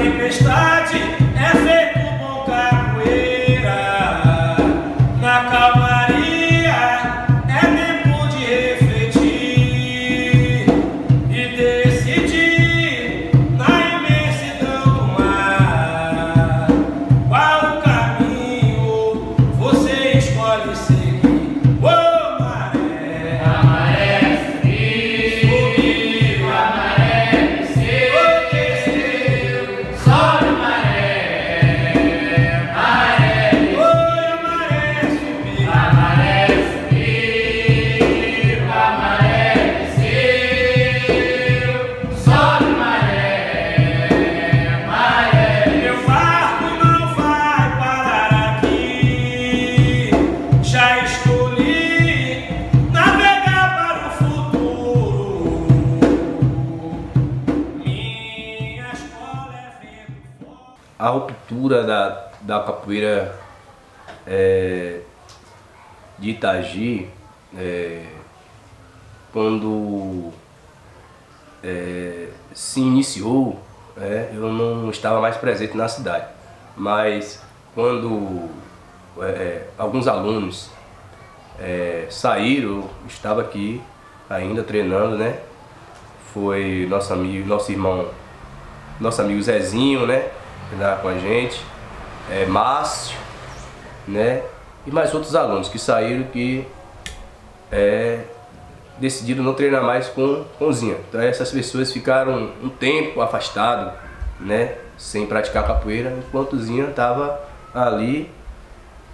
tempestade é feito bom capoeira. Na calmaria é tempo de refletir e decidir na imensidão do mar qual o caminho você escolhe seguir. Ô maré, a maré subiu, a maré desceu, sobe maré, maré, oi a maré subiu, a maré subiu, a maré desceu, sobe maré, maré. Meu barco não vai parar aqui, já escolhi navegar para o futuro. Minha escola é vento. A ruptura da capoeira de Itagi, quando se iniciou, eu não estava mais presente na cidade, mas quando alguns alunos saíram, eu estava aqui ainda treinando, né? Foi nosso amigo Zezinho, né? Treinava com a gente, Márcio, né? E mais outros alunos que saíram que decidiram não treinar mais com Zinha. Então essas pessoas ficaram um tempo afastadas, né? Sem praticar capoeira, enquanto Zinha estava ali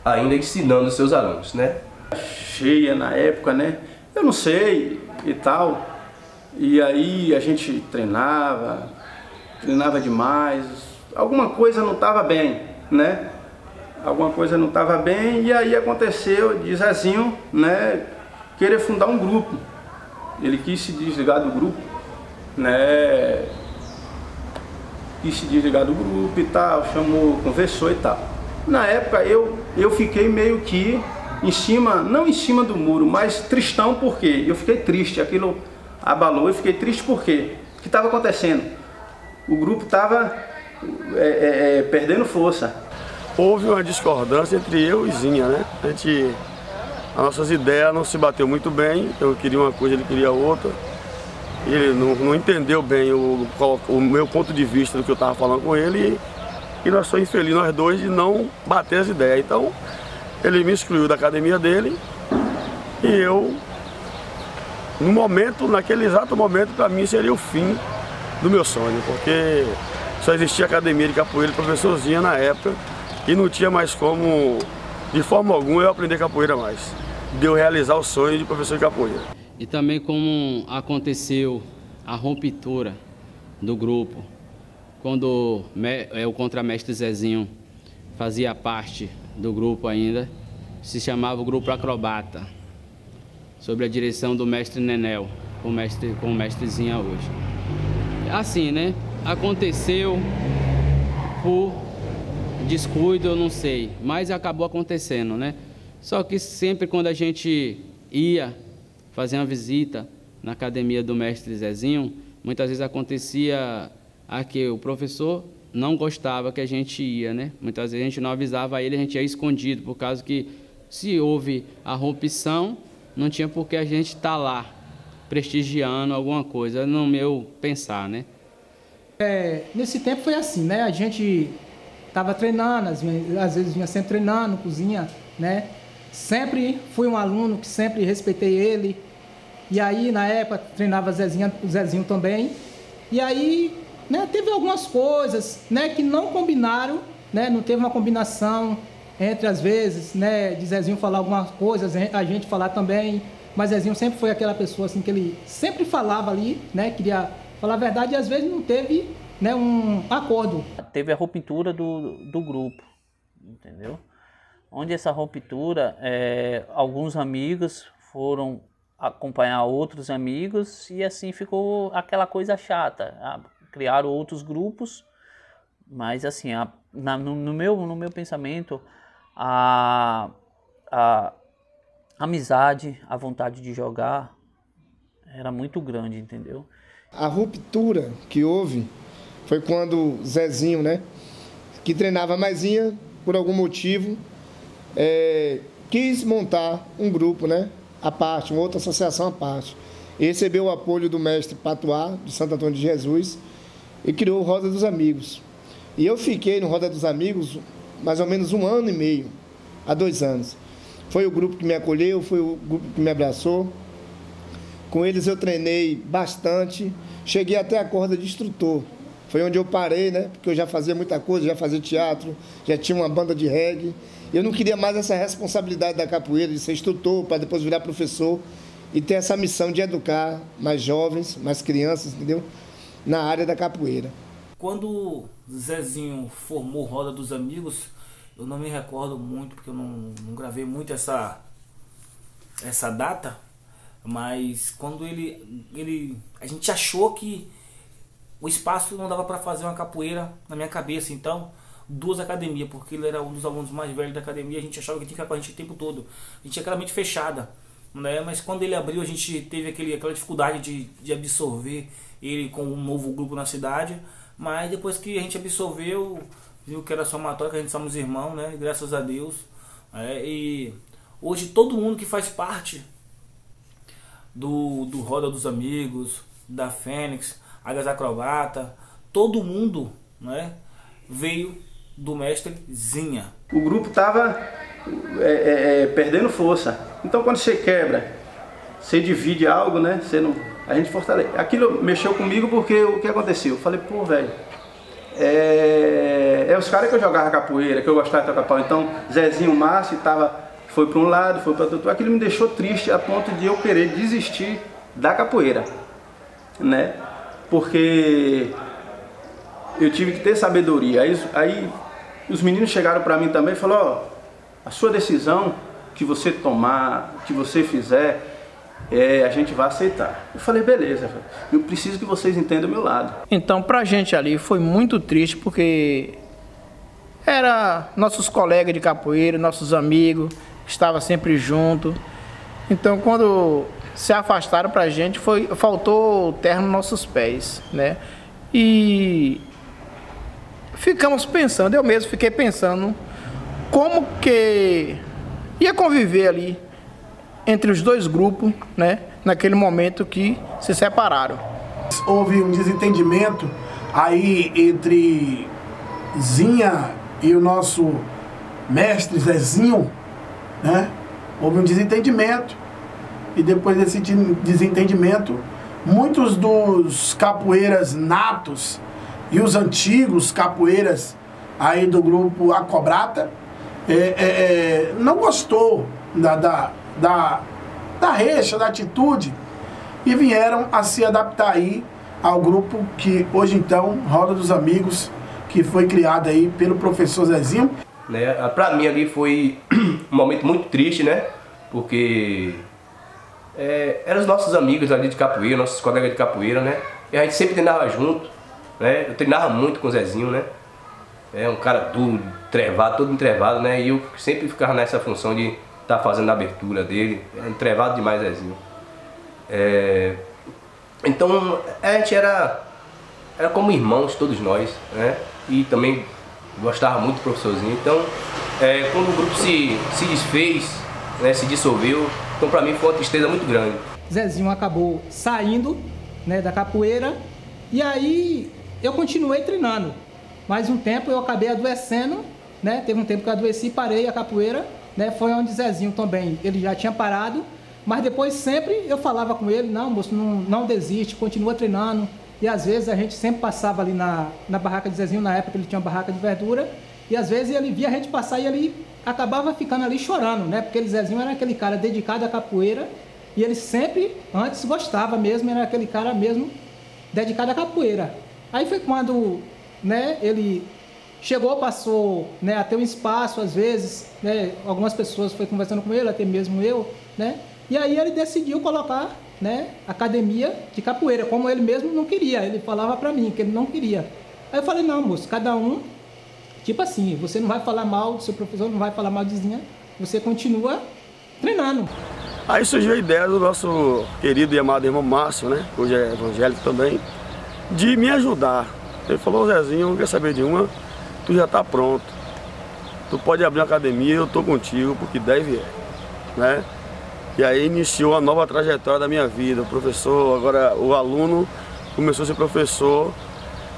ainda ensinando os seus alunos, né? Cheia na época, né? Eu não sei e tal. E aí a gente treinava demais. Alguma coisa não estava bem, né? Alguma coisa não estava bem e aí aconteceu de Zezinho, né, querer fundar um grupo. Ele quis se desligar do grupo, né? Quis se desligar do grupo e tal, chamou, conversou e tal. Na época eu fiquei meio que em cima, não em cima do muro, mas tristão porque eu fiquei triste, aquilo abalou, eu fiquei triste porque o que estava acontecendo? O grupo estava perdendo força. Houve uma discordância entre eu e Zinha, né? As nossas ideias não se bateu muito bem, eu queria uma coisa, ele queria outra. Ele não entendeu bem o meu ponto de vista do que eu estava falando com ele e nós somos infelizes, nós dois, de não bater as ideias. Então, ele me excluiu da academia dele e eu, naquele exato momento, para mim seria o fim do meu sonho, porque só existia academia de capoeira, professor Zinha na época, e não tinha mais como, de forma alguma, eu aprender capoeira mais, de eu realizar o sonho de professor de capoeira. E também como aconteceu a ruptura do grupo, quando o contramestre Zezinho fazia parte do grupo ainda, se chamava o Grupo Acrobata, sob a direção do mestre Nenel, com o mestre Zinha hoje. Assim, né? Aconteceu por descuido, eu não sei, mas acabou acontecendo, né? Só que sempre quando a gente ia fazer uma visita na academia do mestre Zezinho, muitas vezes acontecia que o professor não gostava que a gente ia, né? Muitas vezes a gente não avisava ele, a gente ia escondido, por causa que se houve a rompição, não tinha por que a gente estar lá, prestigiando alguma coisa, no meu pensar, né? Nesse tempo foi assim, né? A gente estava treinando, às vezes vinha sempre treinando, cozinha, né? Sempre fui um aluno que sempre respeitei ele. E aí, na época, treinava o Zezinho também. E aí, né, teve algumas coisas, né, que não combinaram, né? Não teve uma combinação entre, às vezes, né, de Zezinho falar algumas coisas, a gente falar também. Mas Zezinho sempre foi aquela pessoa, assim, que ele sempre falava ali, né? Queria falar a verdade e, às vezes, não teve, né, um acordo. Teve a ruptura do grupo, entendeu? Onde essa ruptura, alguns amigos foram acompanhar outros amigos e assim ficou aquela coisa chata. Criaram outros grupos, mas assim, no meu pensamento, a amizade, a vontade de jogar era muito grande, entendeu? A ruptura que houve Foi quando Zezinho, né, que treinava Maisinha, por algum motivo, quis montar um grupo, né, à parte, uma outra associação à parte. E recebeu o apoio do mestre Patuá, de Santo Antônio de Jesus, e criou o Roda dos Amigos. E eu fiquei no Roda dos Amigos mais ou menos 1 ano e meio, há 2 anos. Foi o grupo que me acolheu, foi o grupo que me abraçou. Com eles eu treinei bastante, cheguei até a corda de instrutor. Foi onde eu parei, né? Porque eu já fazia muita coisa, já fazia teatro, já tinha uma banda de reggae. Eu não queria mais essa responsabilidade da capoeira, de ser instrutor, para depois virar professor e ter essa missão de educar mais jovens, mais crianças, entendeu? Na área da capoeira. Quando Zezinho formou Roda dos Amigos, eu não me recordo muito, porque eu não gravei muito essa data, mas quando a gente achou que o espaço não dava para fazer uma capoeira na minha cabeça, então 2 academias, porque ele era um dos alunos mais velhos da academia, a gente achava que tinha que ficar com a gente o tempo todo, a gente tinha aquela mente fechada, né? Mas quando ele abriu, a gente teve aquela dificuldade de absorver ele com um novo grupo na cidade, mas depois que a gente absorveu, viu que era somatório, que a gente somos irmãos, né? Graças a Deus. E hoje todo mundo que faz parte do Roda dos Amigos, da Fênix, Águias Acrobata, todo mundo, né, veio do mestre Zinha. O grupo estava perdendo força. Então quando você quebra, você divide algo, né? A gente fortalece. Aquilo mexeu comigo porque o que aconteceu? Eu falei, pô, velho, os caras que eu jogava capoeira, que eu gostava de tocar pau. Então Zezinho, Márcio foi para um lado, foi para outro. Aquilo me deixou triste a ponto de eu querer desistir da capoeira, né? Porque eu tive que ter sabedoria. Aí os meninos chegaram para mim também e falaram, a sua decisão que você tomar, que você fizer, a gente vai aceitar. Eu falei, beleza, eu preciso que vocês entendam o meu lado. Então pra gente ali foi muito triste, porque era nossos colegas de capoeira, nossos amigos, estava sempre junto. Então quando se afastaram pra gente, faltou terra nos nossos pés, né? E ficamos pensando, eu mesmo fiquei pensando como que ia conviver ali entre os 2 grupos, né? Naquele momento que se separaram. Houve um desentendimento aí entre Zinha e o nosso mestre Zezinho, né? Houve um desentendimento. E depois desse desentendimento, muitos dos capoeiras natos e os antigos capoeiras aí do grupo Acobrata não gostou da reixa, da atitude, e vieram a se adaptar aí ao grupo que hoje então, Roda dos Amigos, que foi criado aí pelo professor Zezinho. Né, pra mim ali foi um momento muito triste, né? Porque eram os nossos amigos ali de capoeira, nossos colegas de capoeira, né? E a gente sempre treinava junto, né? Eu treinava muito com o Zezinho, né? Um cara duro, trevado, todo entrevado, né? E eu sempre ficava nessa função de estar fazendo a abertura dele. Entrevado demais, Zezinho. Então a gente era como irmãos, todos nós, né? E também gostava muito do professorzinho. Então quando o grupo se desfez, né, se dissolveu, então pra mim foi uma tristeza muito grande. Zezinho acabou saindo, né, da capoeira, e aí eu continuei treinando. Mais um tempo eu acabei adoecendo, né? Teve um tempo que eu adoeci e parei a capoeira, né? Foi onde Zezinho também, ele já tinha parado, mas depois sempre eu falava com ele, não, moço, não desiste, continua treinando. E às vezes a gente sempre passava ali na barraca de Zezinho, na época ele tinha uma barraca de verdura, e às vezes ele via a gente passar e ele acabava ficando ali chorando, né? Porque Zezinho era aquele cara dedicado à capoeira, e ele sempre, antes, gostava mesmo, era aquele cara mesmo dedicado à capoeira. Aí foi quando, né, ele chegou, passou, né, a ter um espaço, às vezes, né, algumas pessoas foram conversando com ele, até mesmo eu, né? E aí ele decidiu colocar, né, academia de capoeira, como ele mesmo não queria. Ele falava pra mim que ele não queria. Aí eu falei, não, moço, cada um, tipo assim, você não vai falar mal do seu professor, não vai falar mal de Zinha, você continua treinando. Aí surgiu a ideia do nosso querido e amado irmão Márcio, né, hoje é evangélico também, de me ajudar, Ele falou, Zezinho, não quer saber de uma, tu já está pronto. Tu pode abrir uma academia, eu estou contigo, porque deve né? E aí iniciou a nova trajetória da minha vida. O professor, agora o aluno, começou a ser professor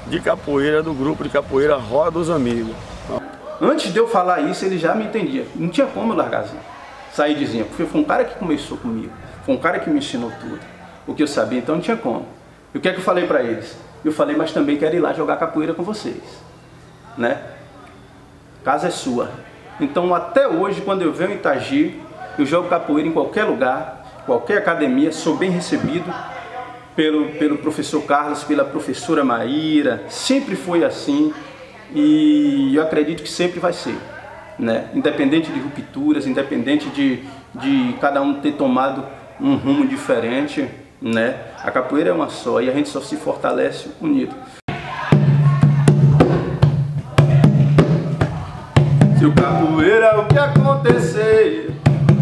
de capoeira, do grupo de capoeira Roda dos Amigos. Antes de eu falar isso, ele já me entendia. Não tinha como eu largar Zinha, sair de Zinha, porque foi um cara que começou comigo. Foi um cara que me ensinou tudo, o que eu sabia, então não tinha como. E o que é que eu falei para eles? Eu falei, mas também quero ir lá jogar capoeira com vocês, né? Casa é sua. Então até hoje, quando eu venho em Itagi, eu jogo capoeira em qualquer lugar, qualquer academia, sou bem recebido pelo professor Carlos, pela professora Maíra, sempre foi assim e eu acredito que sempre vai ser, né? Independente de rupturas, independente de cada um ter tomado um rumo diferente, né? A capoeira é uma só e a gente só se fortalece unido. Se o capoeira, o que acontecer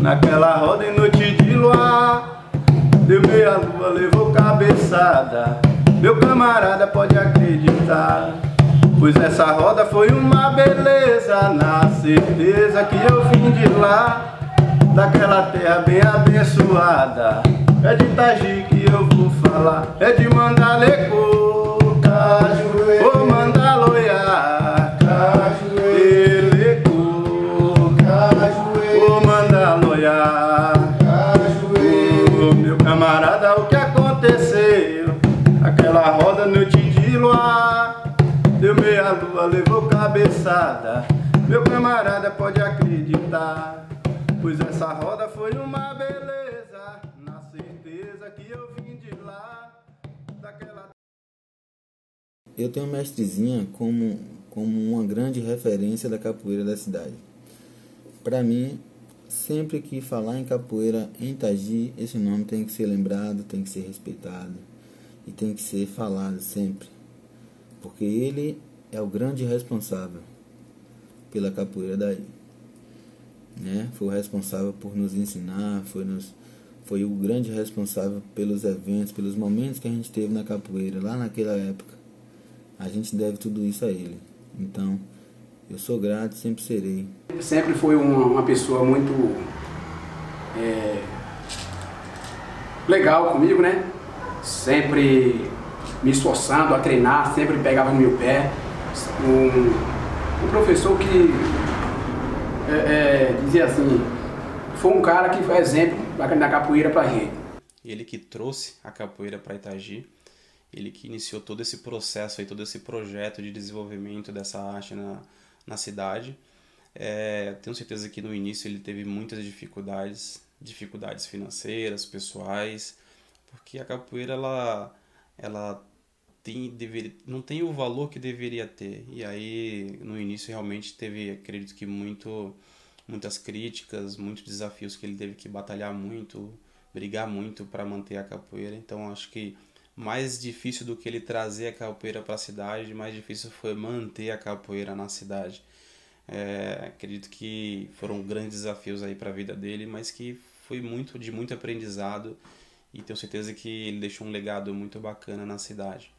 naquela roda em noite de luar, deu meia lua, levou cabeçada, meu camarada pode acreditar, pois essa roda foi uma beleza, na certeza que eu vim de lá, daquela terra bem abençoada. É de Itagi que eu vou falar, é de Mandaleco, Cajueiro, ô Mandaloiá, Cajueiro, Cajueiro, ô Mandaloiá, Cajueiro, meu camarada, o que aconteceu? Aquela roda noite de luar, deu meia lua, levou cabeçada, meu camarada pode acreditar, pois essa roda foi uma beleza, na certeza que eu vim de lá, daquela... Eu tenho o mestre Zinha como uma grande referência da capoeira da cidade. Para mim, sempre que falar em capoeira em Itagi, esse nome tem que ser lembrado, tem que ser respeitado e tem que ser falado sempre, porque ele é o grande responsável pela capoeira daí, né? Foi o responsável por nos ensinar, foi o grande responsável pelos eventos, pelos momentos que a gente teve na capoeira lá naquela época. A gente deve tudo isso a ele. Então, eu sou grato, sempre serei. Sempre foi uma pessoa muito legal comigo, né? Sempre me esforçando a treinar, sempre pegava no meu pé. Um professor que dizia assim, foi um cara que foi exemplo da capoeira pra gente. Ele que trouxe a capoeira para Itagi, ele que iniciou todo esse processo, aí, todo esse projeto de desenvolvimento dessa arte na cidade. Tenho certeza que no início ele teve muitas dificuldades financeiras, pessoais, porque a capoeira ela não tem o valor que deveria ter. E aí no início realmente teve, acredito que muitas críticas, muitos desafios que ele teve que batalhar muito, brigar muito para manter a capoeira. Então acho que mais difícil do que ele trazer a capoeira para a cidade, mais difícil foi manter a capoeira na cidade. Acredito que foram grandes desafios aí para a vida dele, mas que foi de muito aprendizado e tenho certeza que ele deixou um legado muito bacana na cidade.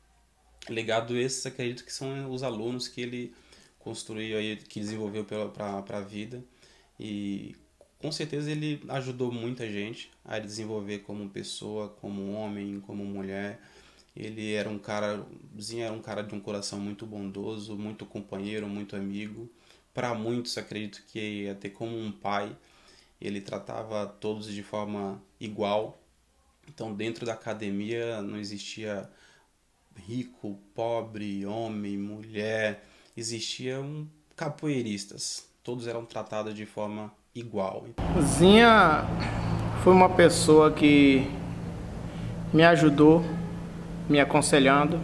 Legado esses, acredito que são os alunos que ele construiu aí, que desenvolveu para a vida, e com certeza ele ajudou muita gente a desenvolver como pessoa, como homem, como mulher. Ele era um cara de um coração muito bondoso, muito companheiro, muito amigo. Para muitos, acredito que até como um pai, ele tratava todos de forma igual. Então, dentro da academia não existia rico, pobre, homem, mulher, existiam capoeiristas. Todos eram tratados de forma igual. Zinha foi uma pessoa que me ajudou, me aconselhando.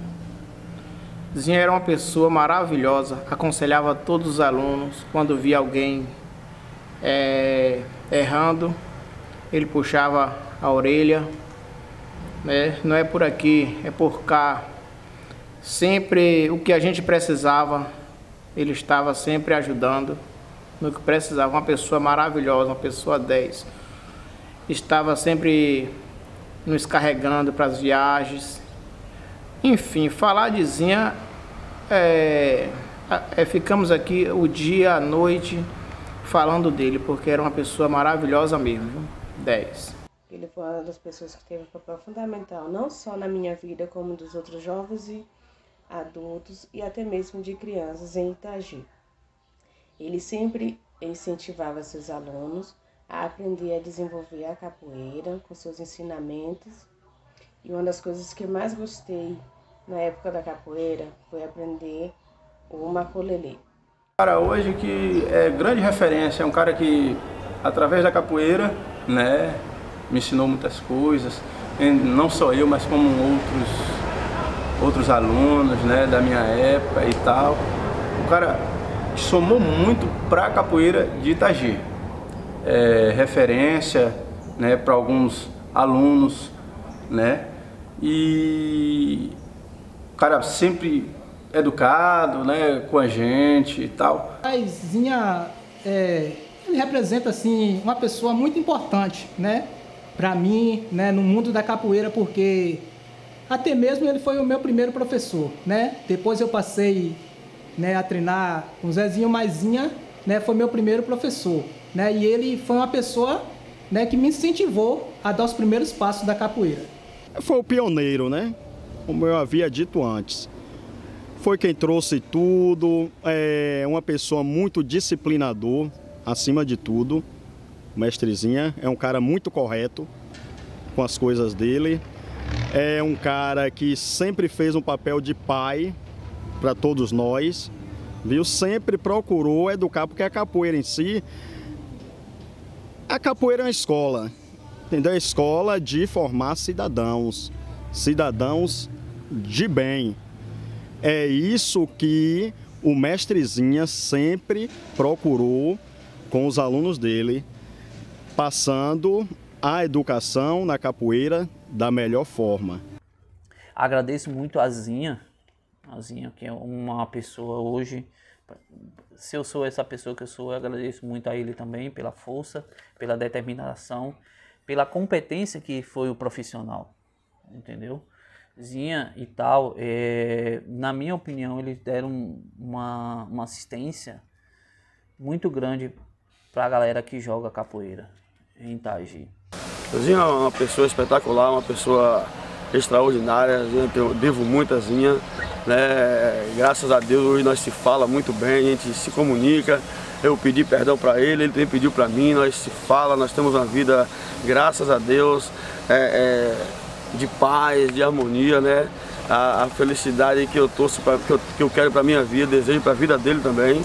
Zinha era uma pessoa maravilhosa, aconselhava todos os alunos. Quando via alguém errando, ele puxava a orelha, né? Não é por aqui, é por cá. Sempre o que a gente precisava, ele estava sempre ajudando no que precisava. Uma pessoa maravilhosa, uma pessoa 10. Estava sempre nos carregando para as viagens. Enfim, falar de Zinha Ficamos aqui o dia, a noite, falando dele, porque era uma pessoa maravilhosa mesmo, viu? 10. Ele foi uma das pessoas que teve um papel fundamental, não só na minha vida, como dos outros jovens e adultos e até mesmo de crianças em Itagi. Ele sempre incentivava seus alunos a aprender a desenvolver a capoeira com seus ensinamentos. E uma das coisas que eu mais gostei na época da capoeira foi aprender o macolelê. Um cara hoje que é grande referência, é um cara que, através da capoeira, né, me ensinou muitas coisas, não só eu, mas como outros alunos, né, da minha época e tal. O cara somou muito para a capoeira de Itagi. Referência, né, para alguns alunos, né, e o cara sempre educado, né, com a gente e tal. Zinha, ele representa assim uma pessoa muito importante, né, para mim, né, no mundo da capoeira, porque até mesmo ele foi o meu primeiro professor, né? Depois eu passei, né, a treinar com o Zezinho, mas Zinha, né, foi meu primeiro professor, né? E ele foi uma pessoa, né, que me incentivou a dar os primeiros passos da capoeira. Foi o pioneiro, né? Como eu havia dito antes. Foi quem trouxe tudo, uma pessoa muito disciplinador, acima de tudo. O mestre Zinha é um cara muito correto com as coisas dele. É um cara que sempre fez um papel de pai para todos nós, viu? Sempre procurou educar, porque a capoeira em si, a capoeira é uma escola, entendeu? É uma escola de formar cidadãos de bem. É isso que o mestre Zinha sempre procurou com os alunos dele, passando a educação na capoeira da melhor forma. Agradeço muito a Zinha, que é uma pessoa hoje, se eu sou essa pessoa que eu sou, eu agradeço muito a ele também pela força, pela determinação, pela competência que foi o profissional, entendeu? Zinha e tal, na minha opinião, eles deram uma assistência muito grande para a galera que joga capoeira em Itagi. Zinha é uma pessoa espetacular, uma pessoa extraordinária. Eu devo muito a Zinha, né? Graças a Deus hoje nós se fala muito bem, a gente se comunica. Eu pedi perdão para ele, ele também pediu para mim, nós se fala, nós temos uma vida, graças a Deus, de paz, de harmonia, né? A felicidade que eu torço, que eu quero para minha vida, desejo para a vida dele também.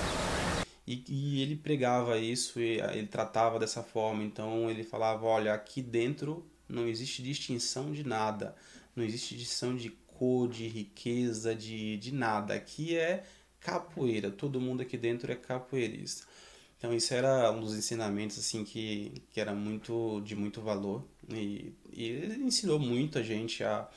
E ele pregava isso, ele tratava dessa forma, então ele falava, olha, aqui dentro não existe distinção de nada, não existe distinção de cor, de riqueza, de nada, aqui é capoeira, todo mundo aqui dentro é capoeirista. Então isso era um dos ensinamentos assim, que era de muito valor, e ele ensinou muito a gente a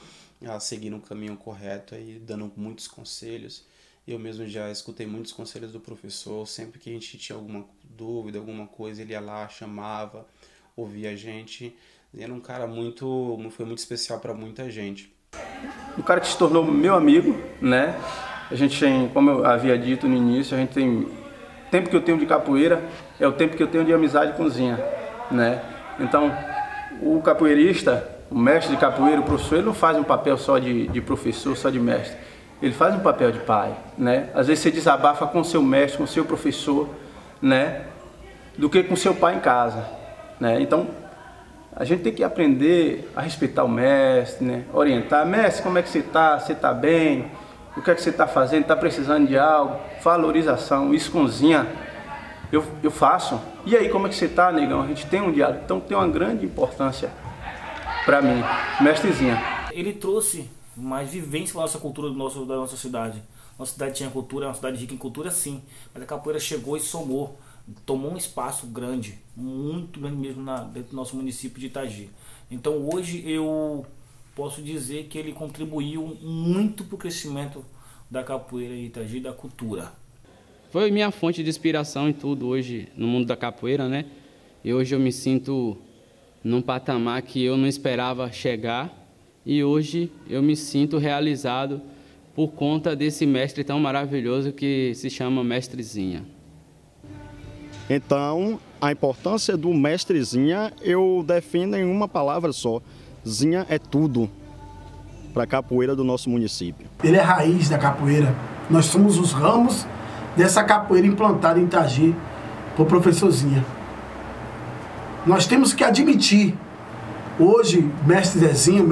seguir um caminho correto, aí, dando muitos conselhos. Eu mesmo já escutei muitos conselhos do professor, sempre que a gente tinha alguma dúvida, alguma coisa, ele ia lá, chamava, ouvia a gente. Ele era um cara foi muito especial para muita gente. Um cara que se tornou meu amigo, né? A gente tem, como eu havia dito no início, a gente tem o tempo que eu tenho de capoeira, é o tempo que eu tenho de amizade com Zinha, né? Então, o capoeirista, o mestre de capoeira, o professor, ele não faz um papel só de professor, só de mestre. Ele faz um papel de pai, né? Às vezes você desabafa com seu mestre, com seu professor, né? Do que com seu pai em casa, né? Então, a gente tem que aprender a respeitar o mestre, né? Orientar. Mestre, como é que você está? Você está bem? O que é que você está fazendo? Está precisando de algo? Valorização, isso com Zinha, eu faço. E aí, como é que você está, negão? A gente tem um diálogo. Então, tem uma grande importância para mim, mestre Zinha. Ele trouxe mais vivência para a nossa cultura da nossa cidade. Nossa cidade tinha cultura, é uma cidade rica em cultura, sim, mas a capoeira chegou e somou, tomou um espaço grande, muito grande mesmo dentro do nosso município de Itagi. Então hoje eu posso dizer que ele contribuiu muito para o crescimento da capoeira em Itagi, da cultura. Foi minha fonte de inspiração em tudo hoje no mundo da capoeira, né? E hoje eu me sinto num patamar que eu não esperava chegar. E hoje eu me sinto realizado por conta desse mestre tão maravilhoso que se chama Mestre Zinha. Então, a importância do Mestre Zinha eu defino em uma palavra só. Zinha é tudo para a capoeira do nosso município. Ele é a raiz da capoeira. Nós somos os ramos dessa capoeira implantada em Itagi por professor Zinha. Nós temos que admitir, hoje, Mestre Zezinho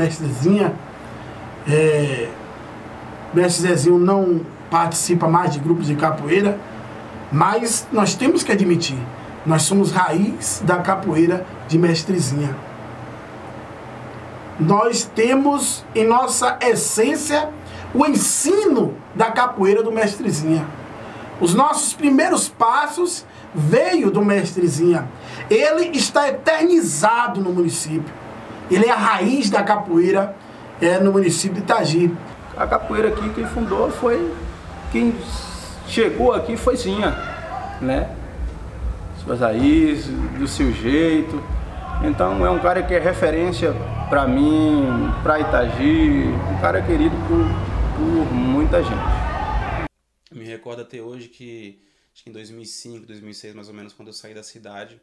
não participa mais de grupos de capoeira, mas nós temos que admitir, nós somos raiz da capoeira de Mestre Zinha. Nós temos em nossa essência o ensino da capoeira do Mestre Zinha. Os nossos primeiros passos veio do Mestre Zinha. Ele está eternizado no município. Ele é a raiz da capoeira no município de Itagi. A capoeira aqui quem fundou foi, quem chegou aqui foi Zinha, né? Suas raízes, do seu jeito. Então é um cara que é referência para mim, para Itagi, um cara querido por muita gente. Me recordo até hoje que, acho que em 2005, 2006 mais ou menos, quando eu saí da cidade,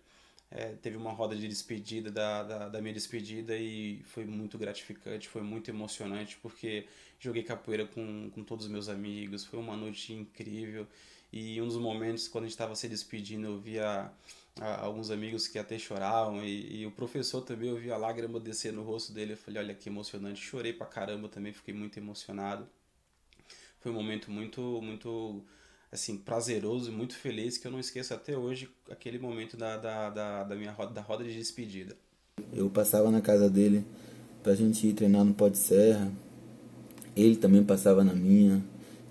teve uma roda de despedida da minha despedida e foi muito gratificante, foi muito emocionante, porque joguei capoeira com todos os meus amigos, foi uma noite incrível. E um dos momentos, quando a gente estava se despedindo, eu via alguns amigos que até choravam, e o professor também, eu vi a lágrima descer no rosto dele. Eu falei, olha que emocionante, chorei pra caramba também, fiquei muito emocionado. Foi um momento muito assim, prazeroso e muito feliz, que eu não esqueço até hoje aquele momento da minha roda de despedida. Eu passava na casa dele pra gente ir treinar no Pó de Serra, ele também passava na minha.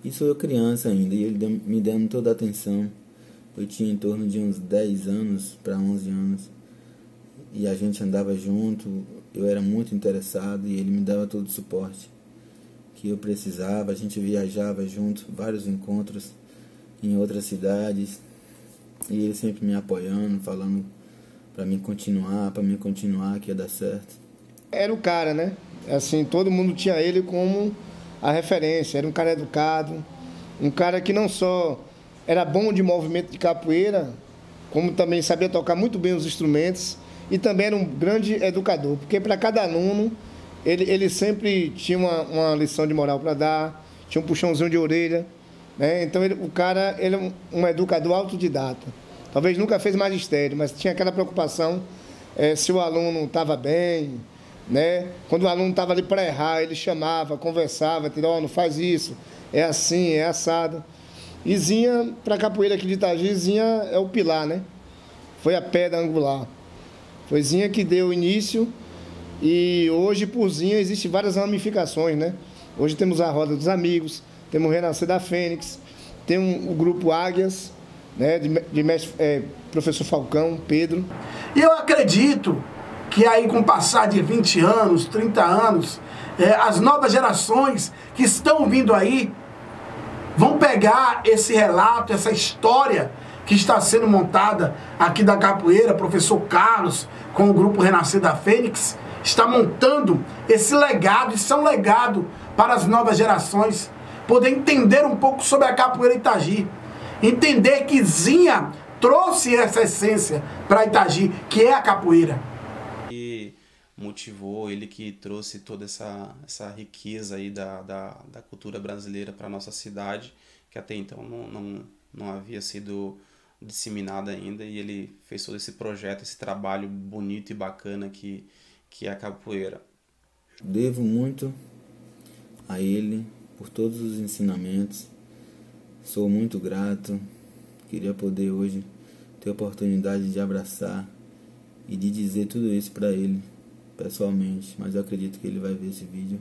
Isso eu criança ainda, e ele me dando toda a atenção. Eu tinha em torno de uns 10 anos para 11 anos. E a gente andava junto, eu era muito interessado e ele me dava todo o suporte que eu precisava. A gente viajava junto, vários encontros em outras cidades. E ele sempre me apoiando, falando para mim continuar, que ia dar certo. Era o cara, né? Assim, todo mundo tinha ele como a referência. Era um cara educado, um cara que não só era bom de movimento de capoeira, como também sabia tocar muito bem os instrumentos, e também era um grande educador, porque para cada aluno ele sempre tinha uma lição de moral para dar, tinha um puxãozinho de orelha, né? Então o cara ele é um educador autodidata. Talvez nunca fez magistério, mas tinha aquela preocupação se o aluno estava bem, né? Quando o aluno estava ali para errar, ele chamava, conversava, tirou, não faz isso, é assim, é assado. E Zinha, para a capoeira aqui de Itagi, Zinha é o pilar, né? Foi a pedra angular. Foi Zinha que deu início, e hoje por Zinha existem várias ramificações, né? Hoje temos a Roda dos Amigos, temos o Renascer da Fênix, tem o grupo Águias, né? de mestre, professor Falcão, Pedro. E eu acredito que aí com o passar de 20 anos, 30 anos, as novas gerações que estão vindo aí vão pegar esse relato, essa história que está sendo montada aqui da capoeira. Professor Carlos, com o grupo Renascer da Fênix, está montando esse legado. Isso é um legado para as novas gerações poder entender um pouco sobre a capoeira Itagi, entender que Zinha trouxe essa essência para Itagi, que é a capoeira. E motivou, ele que trouxe toda essa riqueza aí da cultura brasileira para a nossa cidade, que até então não havia sido disseminada ainda, e ele fez todo esse projeto, esse trabalho bonito e bacana que é a capoeira. Devo muito a ele por todos os ensinamentos, sou muito grato, queria poder hoje ter a oportunidade de abraçar e de dizer tudo isso para ele pessoalmente, mas eu acredito que ele vai ver esse vídeo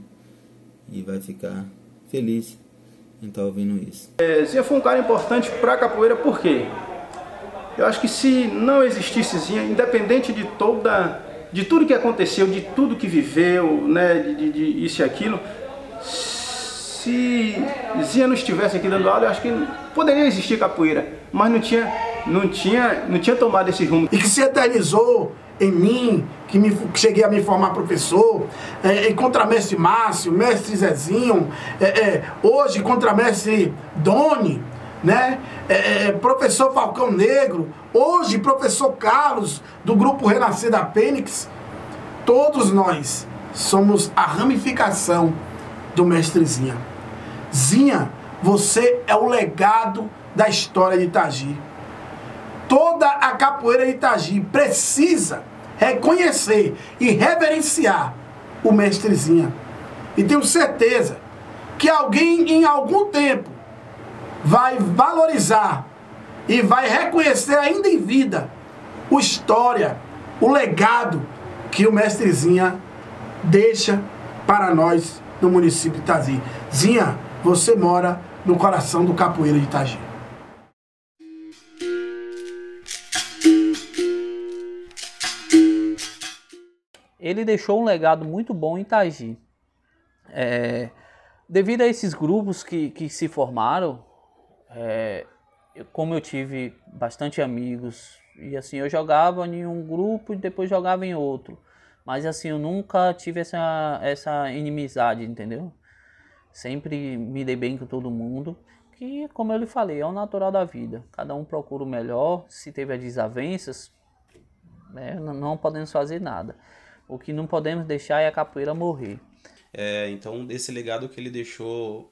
e vai ficar feliz em estar ouvindo isso. Zinha foi um cara importante para a capoeira, por quê? Eu acho que se não existisse Zinha, independente de tudo que aconteceu, de tudo que viveu, né, de isso e aquilo, se Zinha não estivesse aqui dando aula, eu acho que poderia existir capoeira, mas não tinha tomado esse rumo. E que se eternizou em mim, que cheguei a me formar professor, contra mestre Márcio, mestre Zezinho, hoje contra mestre Doni, né? Professor Falcão Negro, hoje professor Carlos, do grupo Renascer da Fênix. Todos nós somos a ramificação do mestre Zinha. Zinha, você é o legado da história de Itagi. Toda a capoeira de Itagi precisa reconhecer e reverenciar o mestre Zinha. E tenho certeza que alguém em algum tempo vai valorizar e vai reconhecer ainda em vida a história, o legado que o mestre Zinha deixa para nós no município de Itagi. Zinha, você mora no coração do capoeira de Itagi. Ele deixou um legado muito bom em Itagi. Devido a esses grupos que se formaram, como eu tive bastante amigos, e assim, eu jogava em um grupo e depois jogava em outro. Mas assim, eu nunca tive essa inimizade, entendeu? Sempre me dei bem com todo mundo. Que, como eu lhe falei, é o natural da vida. Cada um procura o melhor. Se teve desavenças, não podemos fazer nada. O que não podemos deixar é a capoeira morrer. Então, esse legado que ele deixou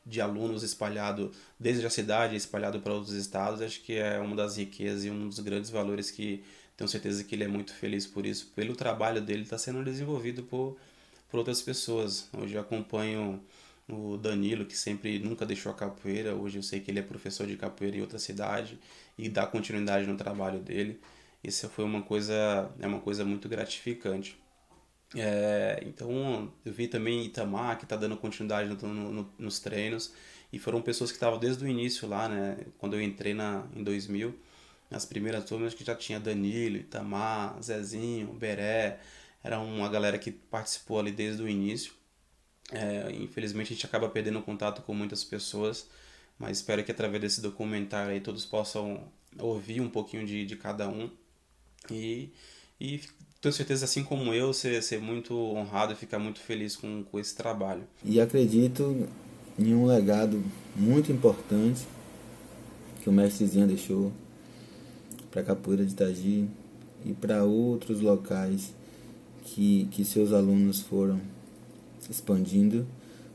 de alunos espalhado desde a cidade, espalhado para outros estados, acho que é uma das riquezas e um dos grandes valores que tenho certeza que ele é muito feliz por isso. Pelo trabalho dele está sendo desenvolvido por outras pessoas. Hoje eu acompanho o Danilo, que nunca deixou a capoeira. Hoje eu sei que ele é professor de capoeira em outra cidade e dá continuidade no trabalho dele. Isso foi uma coisa muito gratificante. Então eu vi também Itamar, que está dando continuidade nos treinos, e foram pessoas que estavam desde o início lá, né? Quando eu entrei em 2000, nas primeiras turmas, que já tinha Danilo, Itamar, Zezinho, Beré, era uma galera que participou ali desde o início. Infelizmente a gente acaba perdendo contato com muitas pessoas, mas espero que através desse documentário aí todos possam ouvir um pouquinho de cada um, e tenho certeza, assim como eu, ser muito honrado e ficar muito feliz com esse trabalho. E acredito em um legado muito importante que o mestre Zinha deixou para a capoeira de Itagi e para outros locais que seus alunos foram expandindo.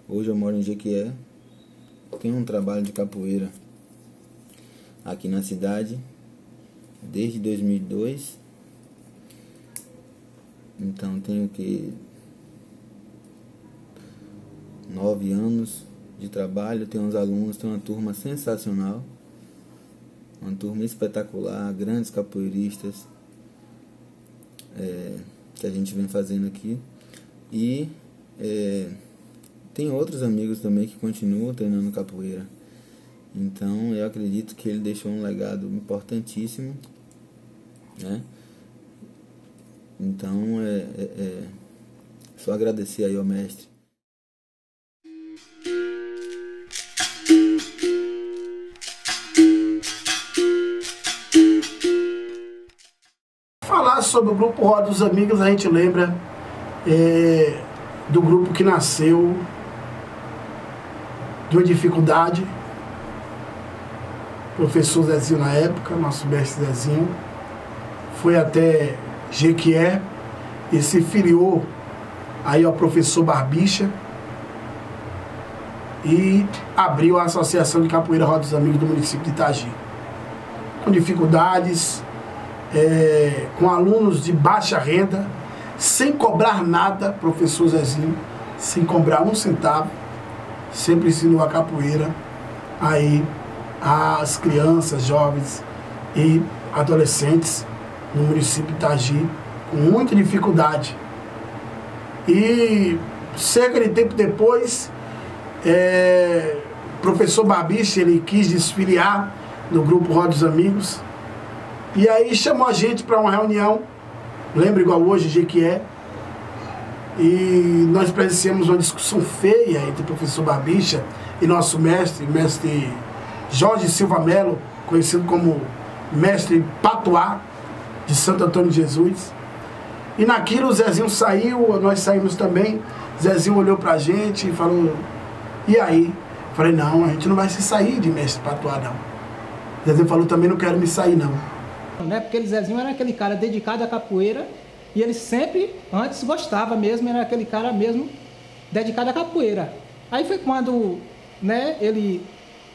Hoje eu moro em Jequié, tenho um trabalho de capoeira aqui na cidade desde 2002. Então tenho 9 anos de trabalho, tenho uns alunos, tenho uma turma sensacional, uma turma espetacular, grandes capoeiristas que a gente vem fazendo aqui. E tem outros amigos também que continuam treinando capoeira. Então eu acredito que ele deixou um legado importantíssimo, né? Então, só agradecer aí ao mestre. Falar sobre o grupo Roda dos Amigos, a gente lembra do grupo que nasceu de uma dificuldade. O professor Zezinho na época, nosso mestre Zezinho, foi até Jequié e se filiou aí ao professor Barbicha e abriu a Associação de Capoeira Roda dos Amigos do município de Itagi. Com dificuldades, com alunos de baixa renda, sem cobrar nada, professor Zezinho, sem cobrar um centavo, sempre ensinou a capoeira aí às crianças, jovens e adolescentes no município de Itagi, com muita dificuldade. E cerca de tempo depois, o professor Barbicha, ele quis desfiliar do grupo Roda dos Amigos, e aí chamou a gente para uma reunião, lembra igual hoje, Jequié, e nós presenciamos uma discussão feia entre o professor Barbicha e nosso mestre Jorge Silva Melo, conhecido como mestre Patuá, de Santo Antônio de Jesus. E naquilo o Zezinho saiu, nós saímos também. Zezinho olhou pra gente e falou, e aí? Falei, não, a gente não vai se sair de mestre Patuá, não. Zezinho falou, também não quero me sair, não. Porque ele, Zezinho, era aquele cara dedicado à capoeira e ele sempre, antes, gostava mesmo, era aquele cara mesmo dedicado à capoeira. Aí foi quando, né, ele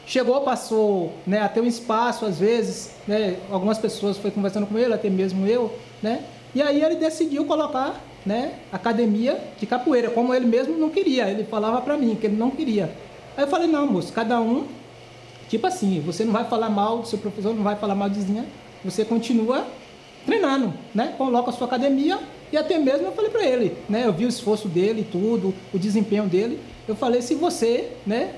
chegou, passou, né, a ter um espaço, às vezes, né, algumas pessoas foi conversando com ele, até mesmo eu, né, e aí ele decidiu colocar, né, academia de capoeira, como ele mesmo não queria, ele falava pra mim que ele não queria. Aí eu falei, não, moço, cada um, tipo assim, você não vai falar mal do seu professor, não vai falar mal de Zinha, você continua treinando, né, coloca a sua academia, e até mesmo eu falei pra ele, né, eu vi o esforço dele, tudo, o desempenho dele, eu falei, se você, né,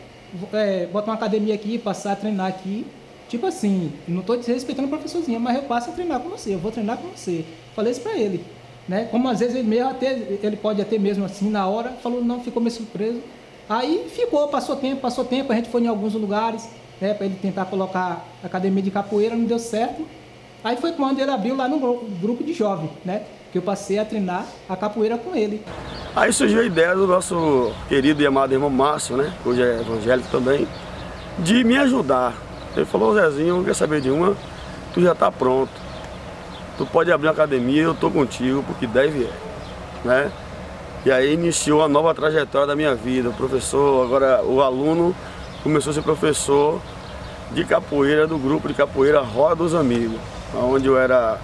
botar uma academia aqui, passar a treinar aqui, tipo assim, não estou desrespeitando o professorzinho, mas eu passo a treinar com você, eu vou treinar com você. Falei isso para ele, né? Como às vezes ele pode até mesmo assim, na hora, falou, não, ficou meio surpreso. Aí ficou, passou tempo, a gente foi em alguns lugares, né, para ele tentar colocar a academia de capoeira, não deu certo. Aí foi quando ele abriu lá no grupo de jovem, né, que eu passei a treinar a capoeira com ele. Aí surgiu a ideia do nosso querido e amado irmão Márcio, né, que hoje é evangélico também, de me ajudar. Ele falou, Zezinho, quer saber de uma? Tu já está pronto. Tu pode abrir uma academia, eu estou contigo, porque deve né? E aí iniciou a nova trajetória da minha vida. O professor, agora o aluno, começou a ser professor de capoeira do grupo de capoeira Roda dos Amigos, onde eu era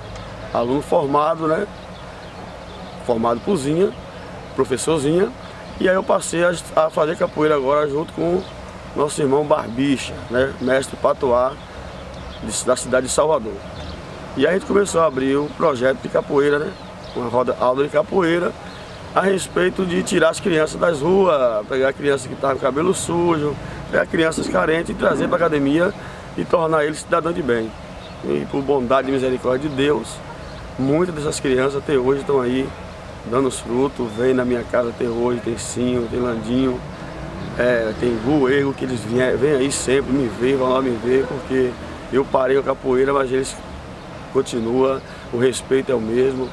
aluno formado, né? Formado por Zinha, professorzinha, e aí eu passei a fazer capoeira agora junto com nosso irmão Barbicha, né, mestre Patuá da cidade de Salvador. E aí a gente começou a abrir um projeto de capoeira, né, uma aula de capoeira, a respeito de tirar as crianças das ruas, pegar crianças que estavam com cabelo sujo, pegar crianças carentes e trazer para a academia e tornar eles cidadãos de bem. E por bondade e misericórdia de Deus, muitas dessas crianças até hoje estão aí dando os frutos, vem na minha casa até hoje, tem Cinho, tem Landinho, tem Guego, que eles vêm aí sempre me ver, vão lá me ver, porque eu parei com a capoeira, mas eles continuam, o respeito é o mesmo.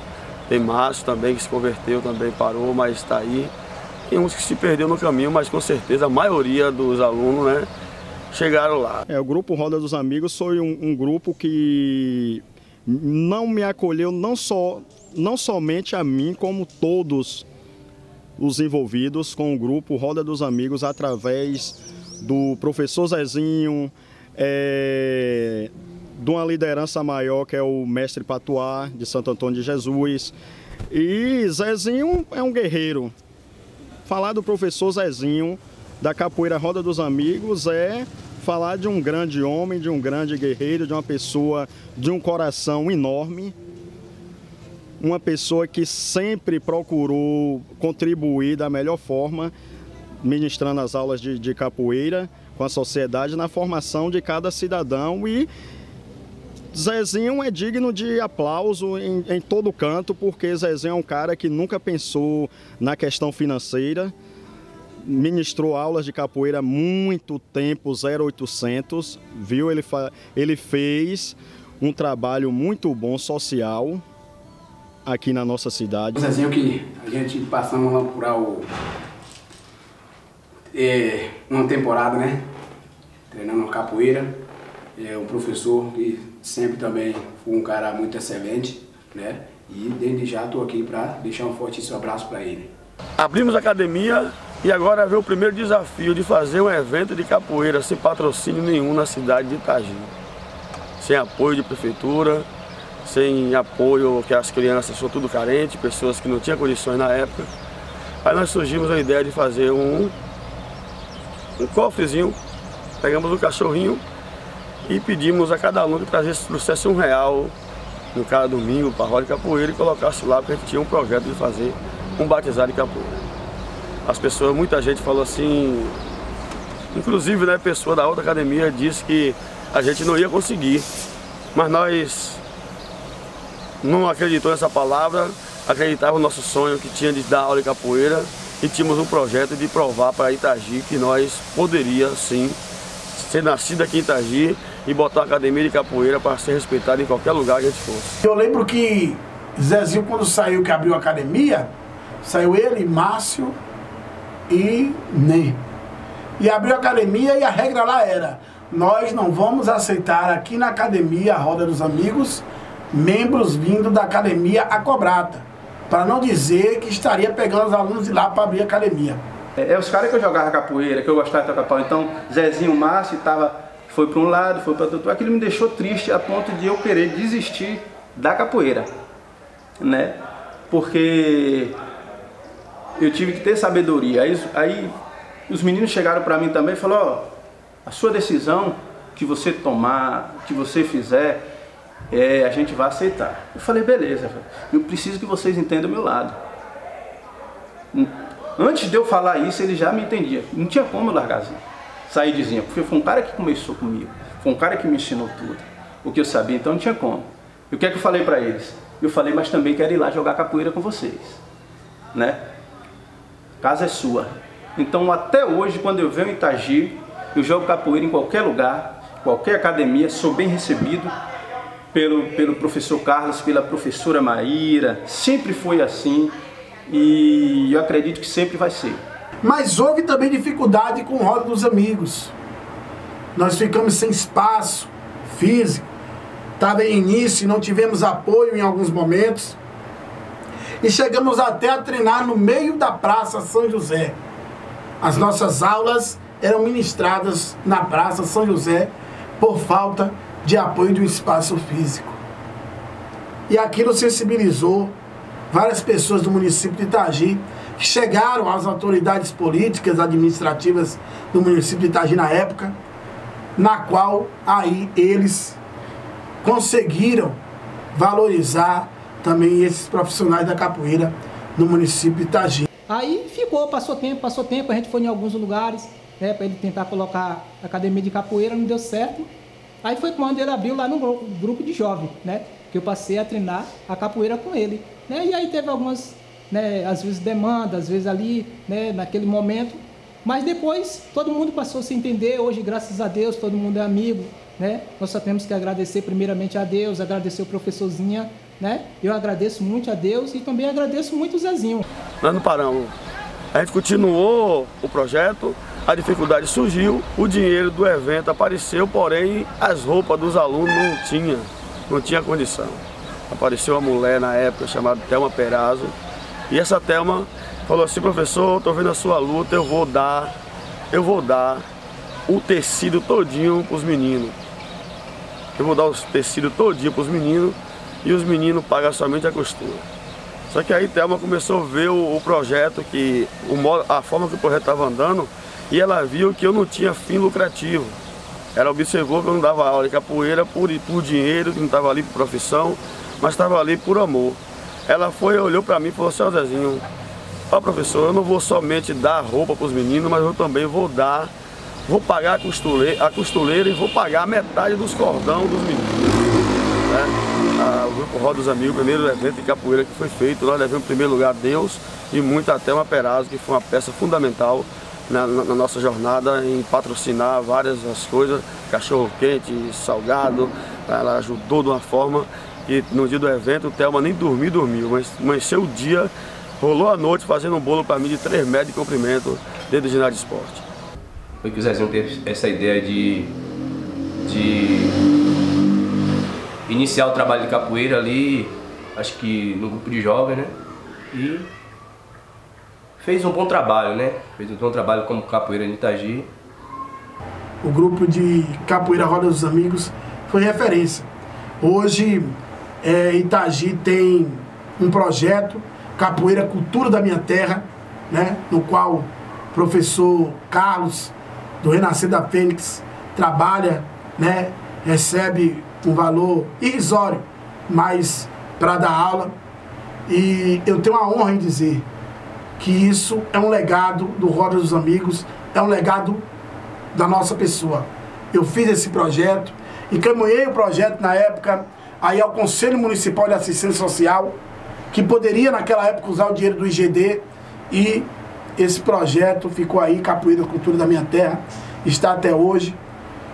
Tem Márcio também, que se converteu, também parou, mas está aí. Tem uns que se perdeu no caminho, mas com certeza a maioria dos alunos, né, chegaram lá. O Grupo Roda dos Amigos foi um grupo que não me acolheu, não somente a mim, como todos os envolvidos com o Grupo Roda dos Amigos, através do professor Zezinho, de uma liderança maior que é o mestre Patuá, de Santo Antônio de Jesus. E Zezinho é um guerreiro. Falar do professor Zezinho, da Capoeira Roda dos Amigos, é falar de um grande homem, de um grande guerreiro, de uma pessoa de um coração enorme, uma pessoa que sempre procurou contribuir da melhor forma, ministrando as aulas de capoeira com a sociedade na formação de cada cidadão. E Zezinho é digno de aplauso em todo canto, porque Zezinho é um cara que nunca pensou na questão financeira, ministrou aulas de capoeira há muito tempo, 0800, viu? Ele fez um trabalho muito bom social aqui na nossa cidade. O Zezinho que a gente passamos lá por uma temporada, né? Treinando capoeira. É um professor que sempre também foi um cara muito excelente, né? E desde já estou aqui para deixar um fortíssimo abraço para ele. Abrimos a academia e agora veio o primeiro desafio de fazer um evento de capoeira sem patrocínio nenhum na cidade de Itagi. Sem apoio de prefeitura, sem apoio, que as crianças são tudo carentes, pessoas que não tinham condições na época. Aí nós surgimos a ideia de fazer um cofrezinho, pegamos um cachorrinho e pedimos a cada aluno que trouxesse R$1 no cada domingo para a roda de capoeira e colocasse lá, porque a gente tinha um projeto de fazer um batizado de capoeira. As pessoas, muita gente falou assim, inclusive, né, pessoa da outra academia disse que a gente não ia conseguir, mas nós não acreditamos nessa palavra, acreditava no nosso sonho que tinha de dar aula de capoeira e tínhamos um projeto de provar para Itagi que nós poderíamos sim ser nascido aqui em Itagi e botar uma academia de capoeira para ser respeitado em qualquer lugar que a gente fosse. Eu lembro que Zezinho, quando saiu, que abriu a academia, saiu ele, Márcio e Ney. E abriu a academia e a regra lá era: nós não vamos aceitar aqui na academia, a Roda dos Amigos, membros vindo da academia acobrata, para não dizer que estaria pegando os alunos de lá para abrir a academia. Os caras que eu jogava capoeira, que eu gostava de tocar pau, então Zezinho, Márcio, foi para um lado, foi para outro, aquilo me deixou triste a ponto de eu querer desistir da capoeira, né? Porque eu tive que ter sabedoria. Aí os meninos chegaram para mim também e falaram: ó, a sua decisão que você tomar, que você fizer, a gente vai aceitar. Eu falei: beleza, eu preciso que vocês entendam o meu lado. Antes de eu falar isso, ele já me entendia. Não tinha como eu largar assim, sair de Zinha, porque foi um cara que começou comigo, foi um cara que me ensinou tudo, o que eu sabia, então não tinha como. E o que é que eu falei para eles? Eu falei: mas também quero ir lá jogar capoeira com vocês, né? A casa é sua. Então até hoje, quando eu venho em Itagi, eu jogo capoeira em qualquer lugar, qualquer academia, sou bem recebido pelo professor Carlos, pela professora Maíra, sempre foi assim e eu acredito que sempre vai ser. Mas houve também dificuldade com o Roda dos Amigos. Nós ficamos sem espaço físico, estava em início, não tivemos apoio em alguns momentos e chegamos até a treinar no meio da Praça São José. As nossas aulas eram ministradas na Praça São José por falta de apoio de um espaço físico. E aquilo sensibilizou várias pessoas do município de Itagi, que chegaram às autoridades políticas, administrativas do município de Itagi na época, na qual aí eles conseguiram valorizar também esses profissionais da capoeira no município de Itagi. Aí ficou, passou tempo, a gente foi em alguns lugares, né, para ele tentar colocar a academia de capoeira, não deu certo. Aí foi quando ele abriu lá no grupo de jovens, né, que eu passei a treinar a capoeira com ele, né, e aí teve algumas, né, às vezes demanda, às vezes ali, né, naquele momento, mas depois todo mundo passou a se entender. Hoje, graças a Deus, todo mundo é amigo, né, nós só temos que agradecer primeiramente a Deus, agradecer o professor Zinha, né, eu agradeço muito a Deus e também agradeço muito o Zezinho. Nós não paramos, a gente continuou o projeto, a dificuldade surgiu, o dinheiro do evento apareceu, porém as roupas dos alunos não tinha condição. Apareceu uma mulher na época chamada Thelma Perazzo, e essa Thelma falou assim: professor, estou vendo a sua luta, eu vou dar o tecido todinho para os meninos. Eu vou dar o tecido todinho para os meninos e os meninos pagam somente a costura. Só que aí Thelma começou a ver o projeto, a forma que o projeto estava andando, e ela viu que eu não tinha fim lucrativo. Ela observou que eu não dava aula de capoeira por dinheiro, que não estava ali por profissão, mas estava ali por amor. Ela olhou para mim e falou assim: ó Zezinho, ó professor, eu não vou somente dar roupa para os meninos, mas eu também vou pagar a costureira e vou pagar metade dos cordão dos meninos. Né? O Grupo Roda dos Amigos, o primeiro evento de capoeira que foi feito, nós levamos em primeiro lugar Deus e muito a Thelma Perazzo, que foi uma peça fundamental na nossa jornada em patrocinar várias as coisas, cachorro quente, salgado. Ela ajudou de uma forma que no dia do evento o Thelma nem dormiu, mas amanheceu o dia, rolou a noite fazendo um bolo para mim de 3 metros de comprimento dentro do ginásio de esporte. Foi que o Zezinho teve essa ideia de iniciar o trabalho de capoeira ali, acho que no grupo de jovens, né? E fez um bom trabalho, né? Fez um bom trabalho como capoeira em Itagi. O grupo de capoeira Roda dos Amigos foi referência. Hoje, Itagi tem um projeto, Capoeira Cultura da Minha Terra, né? No qual o professor Carlos, do Renascer da Fênix, trabalha, né? Recebe um valor irrisório, mas para dar aula. E eu tenho a honra em dizer que isso é um legado do Roda dos Amigos, é um legado da nossa pessoa. Eu fiz esse projeto, encaminhei o projeto na época aí ao Conselho Municipal de Assistência Social, que poderia naquela época usar o dinheiro do IGD, e esse projeto ficou aí, Capoeira Cultura da Minha Terra, está até hoje.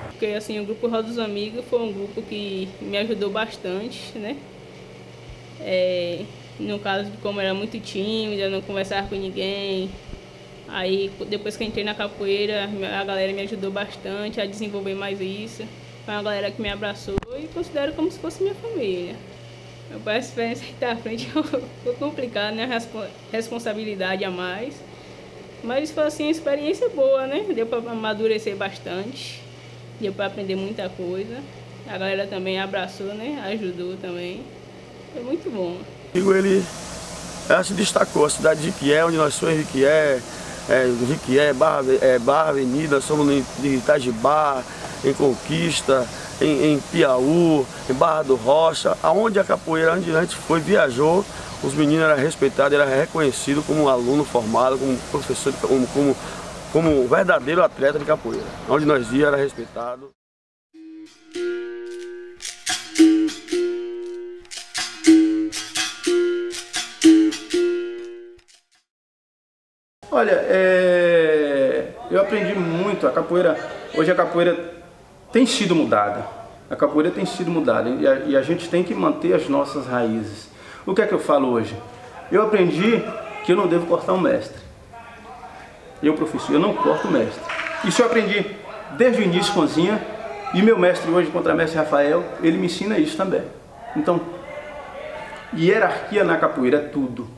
Porque assim, o Grupo Roda dos Amigos foi um grupo que me ajudou bastante, né? No caso de como eu era muito tímida, não conversava com ninguém. Aí depois que eu entrei na capoeira, a galera me ajudou bastante a desenvolver mais isso. Foi uma galera que me abraçou e considero como se fosse minha família. Eu peço diferença que tá à frente foi complicado, né? Responsabilidade a mais. Mas foi assim, uma experiência boa, né? Deu para amadurecer bastante, deu para aprender muita coisa. A galera também abraçou, né? Ajudou também. Foi muito bom. Ele se destacou, a cidade de Jequié, onde nós somos em Jequié, Barra Avenida, nós somos em Itajibá, em Conquista, em Piauí, em Barra do Rocha, aonde a capoeira, onde a gente foi, viajou, os meninos eram respeitados, eram reconhecidos como um aluno formado, como professor, como um verdadeiro atleta de capoeira. Onde nós íamos era respeitado. Olha, eu aprendi muito, a capoeira, hoje a capoeira tem sido mudada, a capoeira tem sido mudada e a gente tem que manter as nossas raízes. O que é que eu falo hoje? Eu aprendi que eu não devo cortar um mestre. Eu, professor, eu não corto o mestre. Isso eu aprendi desde o início com Zinha e meu mestre hoje, contramestre Rafael, ele me ensina isso também. Então, hierarquia na capoeira é tudo.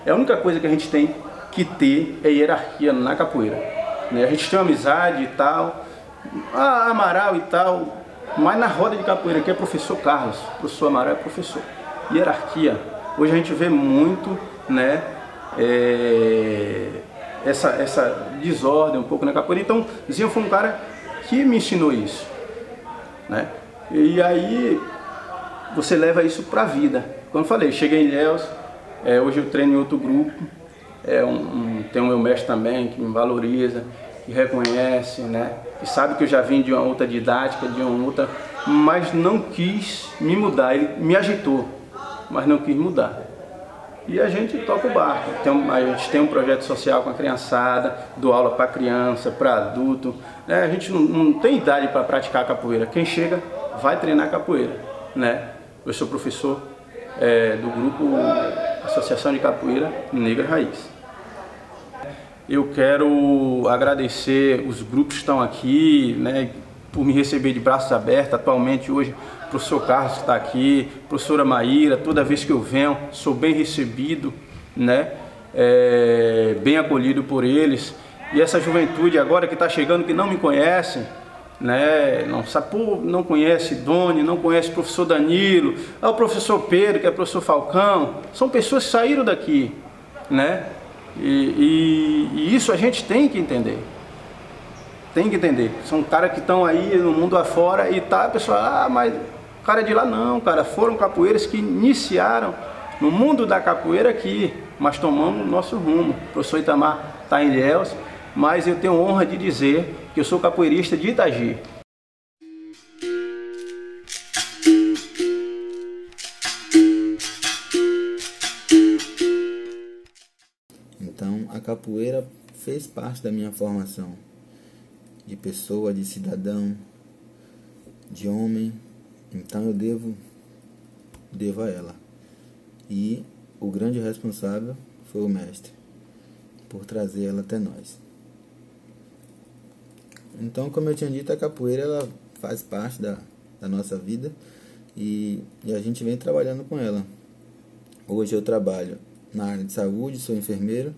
A única coisa que a gente tem que ter é hierarquia na capoeira. A gente tem uma amizade e tal, Amaral e tal, mas na roda de capoeira, que é professor Carlos, professor Amaral é professor. Hierarquia, hoje a gente vê muito, né, essa desordem um pouco na capoeira. Então, Zinho foi um cara que me ensinou isso, né? E aí, você leva isso pra vida. Como eu falei, cheguei em Ilhéus, hoje eu treino em outro grupo, tem o meu mestre também, que me valoriza, que reconhece, né? Que sabe que eu já vim de uma outra didática, de uma outra, mas não quis me mudar. Ele me agitou, mas não quis mudar. E a gente toca o barco. A gente tem um projeto social com a criançada, dou aula para criança, para adulto. A gente não tem idade para praticar capoeira. Quem chega vai treinar capoeira, né? Eu sou professor do grupo Associação de Capoeira Negra Raiz. Eu quero agradecer os grupos que estão aqui, né, por me receber de braços abertos. Atualmente hoje o professor Carlos está aqui, a professora Maíra, toda vez que eu venho sou bem recebido, né, bem acolhido por eles. E essa juventude agora que está chegando, que não me conhece, né, não conhece Doni, não conhece o professor Danilo, o professor Pedro, que é o professor Falcão, são pessoas que saíram daqui, né? E isso a gente tem que entender. Tem que entender. São caras que estão aí no mundo afora e tá, pessoal, mas o cara é de lá não, cara. Foram capoeiras que iniciaram no mundo da capoeira aqui, mas tomamos o nosso rumo. O professor Itamar está em Ilhéus, mas eu tenho honra de dizer que eu sou capoeirista de Itagi. Então, a capoeira fez parte da minha formação de pessoa, de cidadão, de homem. Então, eu devo a ela. E o grande responsável foi o mestre, por trazer ela até nós. Então, como eu tinha dito, a capoeira ela faz parte da nossa vida e a gente vem trabalhando com ela. Hoje eu trabalho na área de saúde, sou enfermeiro.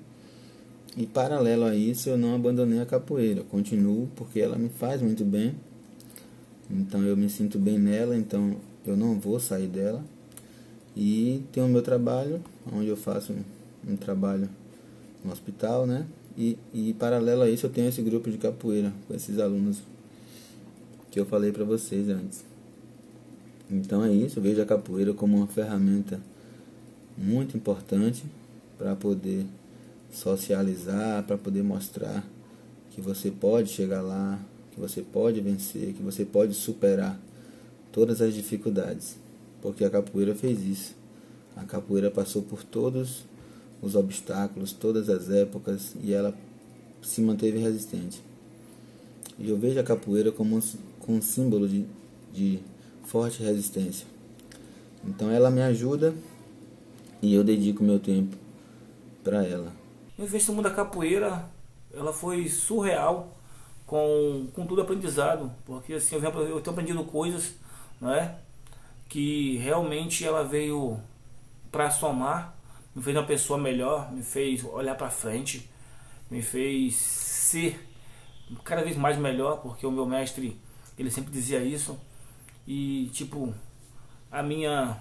E paralelo a isso, eu não abandonei a capoeira, continuo porque ela me faz muito bem, então eu me sinto bem nela, então eu não vou sair dela. E tenho o meu trabalho, onde eu faço um trabalho no hospital, né? E paralelo a isso eu tenho esse grupo de capoeira, com esses alunos que eu falei para vocês antes. Então é isso, eu vejo a capoeira como uma ferramenta muito importante para poder socializar, para poder mostrar que você pode chegar lá, que você pode vencer, que você pode superar todas as dificuldades, porque a capoeira fez isso. A capoeira passou por todos os obstáculos, todas as épocas, e ela se manteve resistente. E eu vejo a capoeira como um símbolo de forte resistência. Então ela me ajuda e eu dedico meu tempo para ela. Eu vejo o mundo da capoeira, ela foi surreal com tudo aprendizado, porque assim, eu tenho aprendido coisas, não é? Que realmente ela veio para somar, me fez uma pessoa melhor, me fez olhar para frente, me fez ser cada vez mais melhor, porque o meu mestre, ele sempre dizia isso. E tipo, a minha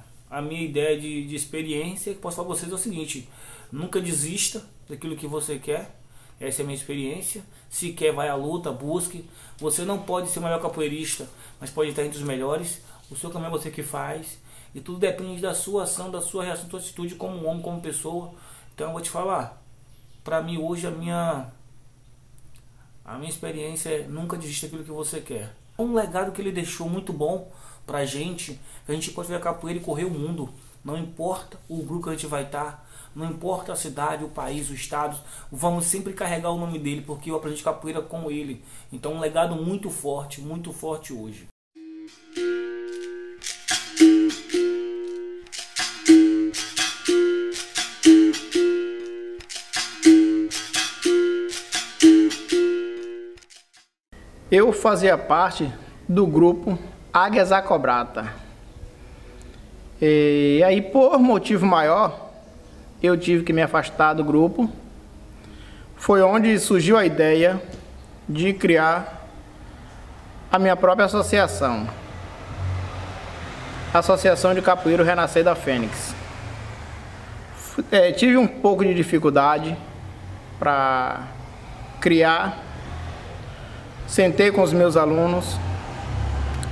ideia de experiência que posso falar para vocês é o seguinte: nunca desista daquilo que você quer. Essa é a minha experiência. Se quer, vai à luta, busque. Você não pode ser o melhor capoeirista, mas pode estar entre os melhores. O seu caminho é você que faz. E tudo depende da sua ação, da sua reação, da sua atitude como homem, como pessoa. Então eu vou te falar, para mim hoje a minha experiência é: nunca desista daquilo que você quer. Um legado que ele deixou muito bom pra gente, que a gente pode ver a capoeira e correr o mundo. Não importa o grupo que a gente vai estar, não importa a cidade, o país, o estado, vamos sempre carregar o nome dele, porque eu aprendi capoeira com ele. Então um legado muito forte hoje. Eu fazia parte do grupo Águias Acobrata. E aí, por motivo maior, eu tive que me afastar do grupo. Foi onde surgiu a ideia de criar a minha própria associação. Associação de Capoeira Renascer da Fênix. Tive um pouco de dificuldade para criar. Sentei com os meus alunos,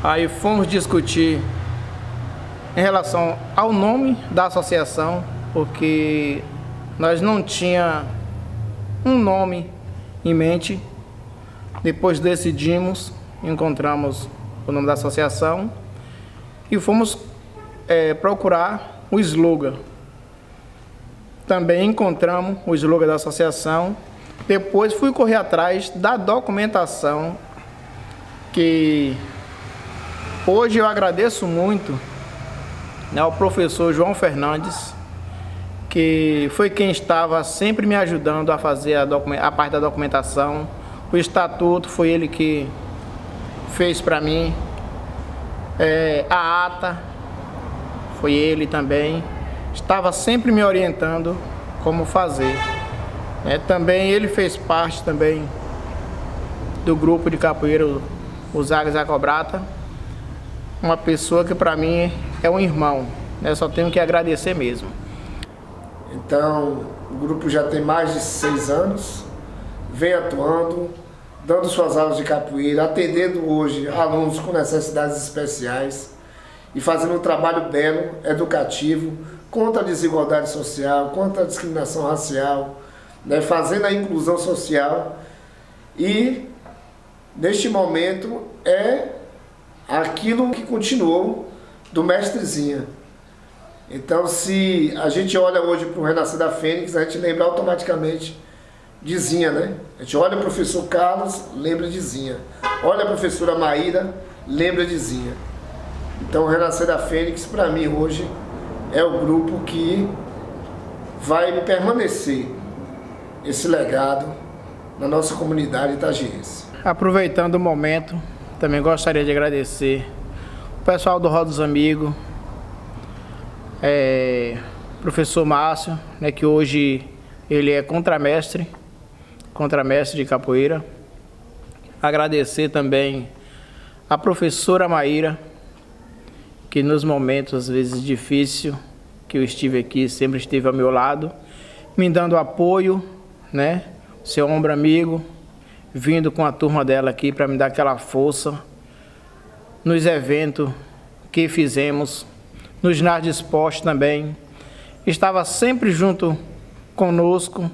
aí fomos discutir em relação ao nome da associação, porque nós não tínhamos um nome em mente. Depois decidimos, encontramos o nome da associação e fomos procurar o slogan. Também encontramos o slogan da associação. Depois fui correr atrás da documentação, que hoje eu agradeço muito, né, ao professor João Fernandes, que foi quem estava sempre me ajudando a fazer a parte da documentação. O estatuto foi ele que fez para mim, a ata foi ele também, estava sempre me orientando como fazer. Também ele fez parte também do grupo de capoeira, os Águias Acobrata, uma pessoa que para mim é um irmão, né? Só tenho que agradecer mesmo. Então, o grupo já tem mais de 6 anos, vem atuando, dando suas aulas de capoeira, atendendo hoje alunos com necessidades especiais e fazendo um trabalho belo, educativo, contra a desigualdade social, contra a discriminação racial, né, fazendo a inclusão social. E neste momento é aquilo que continuou do Mestre Zinha. Então, se a gente olha hoje para o Renascer da Fênix, a gente lembra automaticamente de Zinha, né? A gente olha o professor Carlos, lembra de Zinha. Olha a professora Maíra, lembra de Zinha. Então, o Renascer da Fênix, para mim, hoje, é o grupo que vai permanecer esse legado na nossa comunidade itagiense. Aproveitando o momento, também gostaria de agradecer o pessoal do Roda dos Amigos, professor Márcio, né, que hoje ele é contramestre de capoeira. Agradecer também a professora Maíra, que nos momentos às vezes difíceis que eu estive aqui, sempre esteve ao meu lado, me dando apoio, né? Seu ombro amigo, vindo com a turma dela aqui para me dar aquela força nos eventos que fizemos, nos ginásio de esporte também. Estava sempre junto conosco,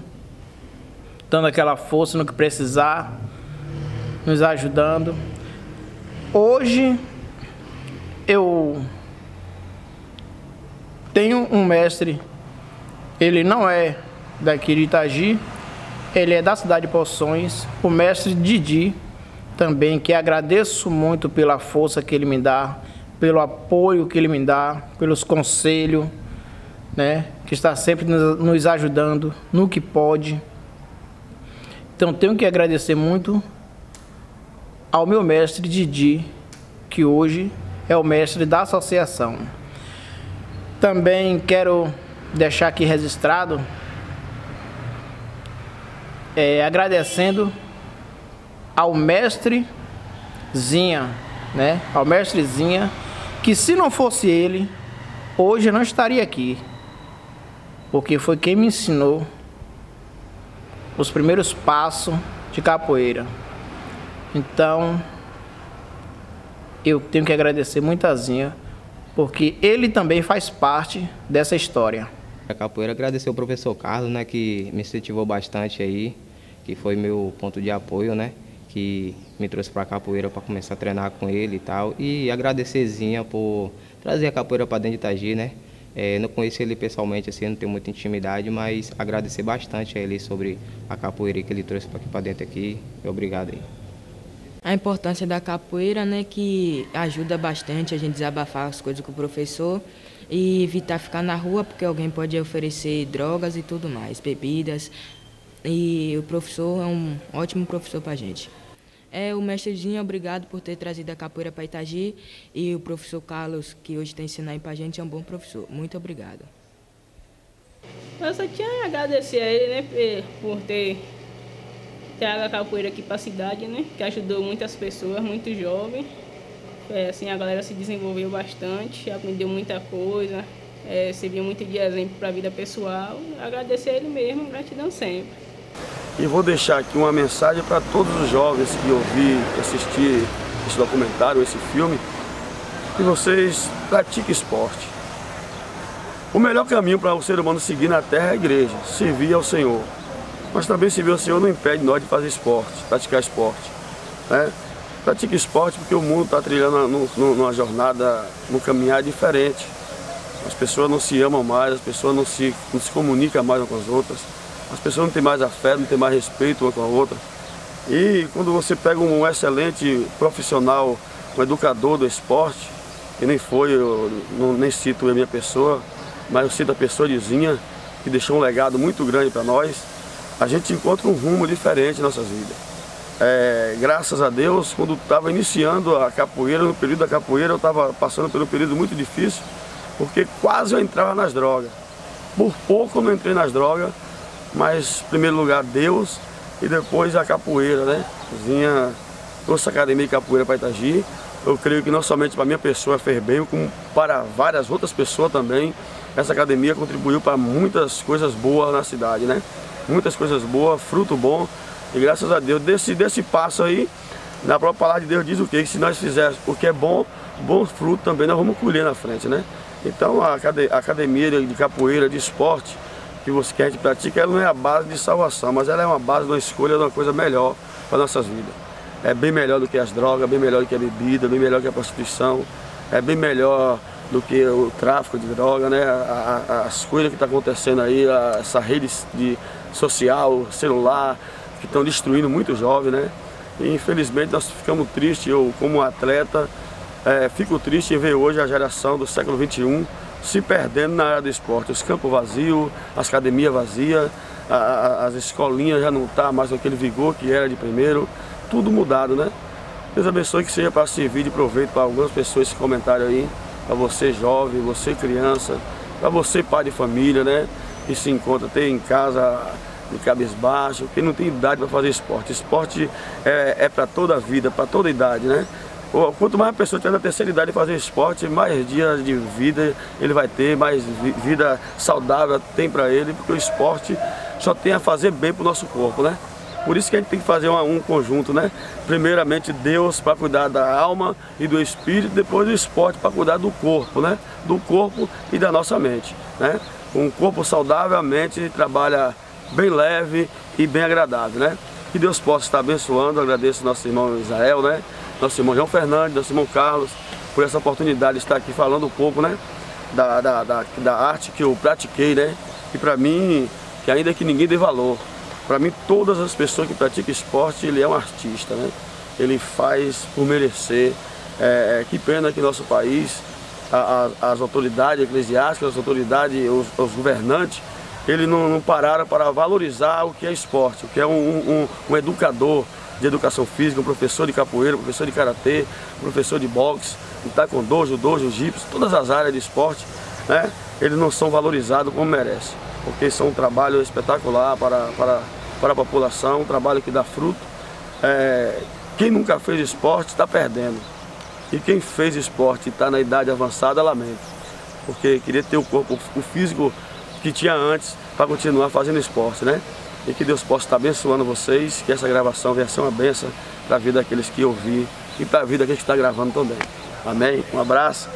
dando aquela força no que precisar, nos ajudando. Hoje eu tenho um mestre, ele não é daqui de Itagi, ele é da cidade de Poções, o mestre Didi também, que agradeço muito pela força que ele me dá, pelo apoio que ele me dá, pelos conselhos, né? Que está sempre nos ajudando no que pode. Então tenho que agradecer muito ao meu mestre Didi, que hoje é o mestre da associação. Também quero deixar aqui registrado, agradecendo ao mestre Zinha, né? Ao mestre Zinha, que se não fosse ele, hoje eu não estaria aqui, porque foi quem me ensinou os primeiros passos de capoeira. Então, eu tenho que agradecer muito a Zinha, porque ele também faz parte dessa história. A capoeira, agradecer ao professor Carlos, né, que me incentivou bastante aí, que foi meu ponto de apoio, né, que me trouxe para a capoeira para começar a treinar com ele e tal. E agradecer Zinha por trazer a capoeira para dentro de Itagi, né. Não conheço ele pessoalmente, assim, não tenho muita intimidade, mas agradecer bastante a ele sobre a capoeira que ele trouxe aqui para dentro aqui. Obrigado aí. A importância da capoeira, né, que ajuda bastante a gente desabafar as coisas com o professor e evitar ficar na rua, porque alguém pode oferecer drogas e tudo mais, bebidas. E o professor é um ótimo professor para a gente. O mestrezinho, obrigado por ter trazido a capoeira para Itagi, e o professor Carlos, que hoje está ensinando para a gente, é um bom professor. Muito obrigado. Eu só tinha a agradecer a ele, né, por ter trago a capoeira aqui para a cidade, né, que ajudou muitas pessoas, muito jovens. Assim, a galera se desenvolveu bastante, aprendeu muita coisa, serviu muito de exemplo para a vida pessoal. Agradecer a ele mesmo, gratidão sempre. E vou deixar aqui uma mensagem para todos os jovens que ouvir, assistir esse documentário, esse filme, que vocês pratiquem esporte. O melhor caminho para o ser humano seguir na terra é a igreja, servir ao Senhor. Mas também servir ao Senhor não impede nós de fazer esporte, praticar esporte, né? Pratique esporte porque o mundo está trilhando numa jornada, num caminhar diferente. As pessoas não se amam mais, as pessoas não se comunicam mais umas com as outras. As pessoas não têm mais afeto, não têm mais respeito uma com a outra. E quando você pega um excelente profissional, um educador do esporte, que nem foi, eu nem cito a minha pessoa, mas eu cito a pessoa de Zinha, que deixou um legado muito grande para nós, a gente encontra um rumo diferente em nossas vidas. Graças a Deus, quando estava iniciando a capoeira, no período da capoeira, eu estava passando por um período muito difícil, porque quase eu entrava nas drogas. Por pouco eu não entrei nas drogas, mas em primeiro lugar Deus e depois a capoeira, né? Zinha trouxe a academia de capoeira para Itagi. Eu creio que não somente para a minha pessoa fez bem, como para várias outras pessoas também. Essa academia contribuiu para muitas coisas boas na cidade, né? Muitas coisas boas, fruto bom. E graças a Deus, desse passo aí, na própria palavra de Deus diz o quê? Que se nós fizermos o que é bom, bom fruto também nós vamos colher na frente, né? Então a academia de capoeira, de esporte, que a gente pratica, ela não é a base de salvação, mas ela é uma base de uma escolha de uma coisa melhor para nossas vidas. É bem melhor do que as drogas, bem melhor do que a bebida, bem melhor do que a prostituição, é bem melhor do que o tráfico de droga, né? As coisas que estão acontecendo aí, essa rede social, celular, que estão destruindo muitos jovens, né? E infelizmente nós ficamos tristes, eu como atleta, fico triste em ver hoje a geração do século XXI se perdendo na área do esporte. Os campos vazios, as academias vazias, as escolinhas já não estão mais com aquele vigor que era de primeiro, tudo mudado, né? Deus abençoe, que seja para servir de proveito para algumas pessoas esse comentário aí, para você jovem, você criança, para você pai de família, né? Que se encontra até em casa de cabisbaixo, que não tem idade para fazer esporte. Esporte é para toda a vida, para toda a idade, né? Quanto mais a pessoa tiver na terceira idade de fazer esporte, mais dias de vida ele vai ter, mais vida saudável tem para ele, porque o esporte só tem a fazer bem para o nosso corpo, né? Por isso que a gente tem que fazer um conjunto, né? Primeiramente Deus para cuidar da alma e do espírito, depois o esporte para cuidar do corpo, né? Do corpo e da nossa mente, né? Um corpo saudável, a mente trabalha bem leve e bem agradável, né? Que Deus possa estar abençoando. Eu agradeço ao nosso irmão Israel, né? Nosso irmão João Fernandes, nosso irmão Carlos, por essa oportunidade de estar aqui falando um pouco, né? Da arte que eu pratiquei, né? E para mim, que ainda que ninguém dê valor, para mim todas as pessoas que praticam esporte, ele é um artista, né? Ele faz por merecer, Que pena que nosso país, as autoridades eclesiásticas, as autoridades, os governantes, eles não pararam para valorizar o que é esporte, o que é um educador de educação física, um professor de capoeira, um professor de karatê, um professor de boxe, de taekwondo, judô, jiu-jitsu, todas as áreas de esporte, né? Eles não são valorizados como merecem, porque são um trabalho espetacular para a população, um trabalho que dá fruto. Quem nunca fez esporte está perdendo, e quem fez esporte e está na idade avançada, lamenta, porque queria ter o corpo, o físico que tinha antes para continuar fazendo esporte, né? E que Deus possa estar abençoando vocês, que essa gravação venha ser uma bênção para a vida daqueles que ouvir e para a vida daqueles que está gravando também. Amém? Um abraço,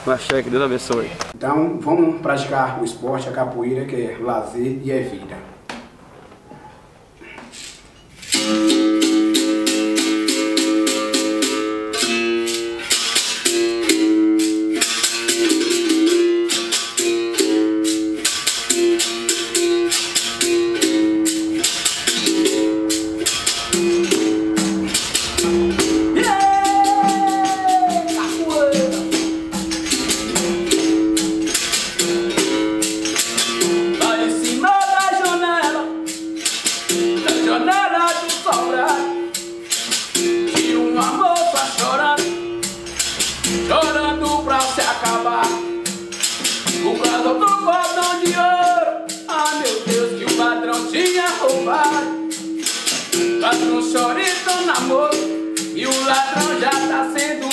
um axé, que Deus abençoe. Então vamos praticar o esporte, a capoeira, que é lazer e é vida. Chorando pra se acabar, o brado do cordão de ouro. Ah, meu Deus, que o ladrão tinha roubado. Faz um chorito namoro e o ladrão já tá sendo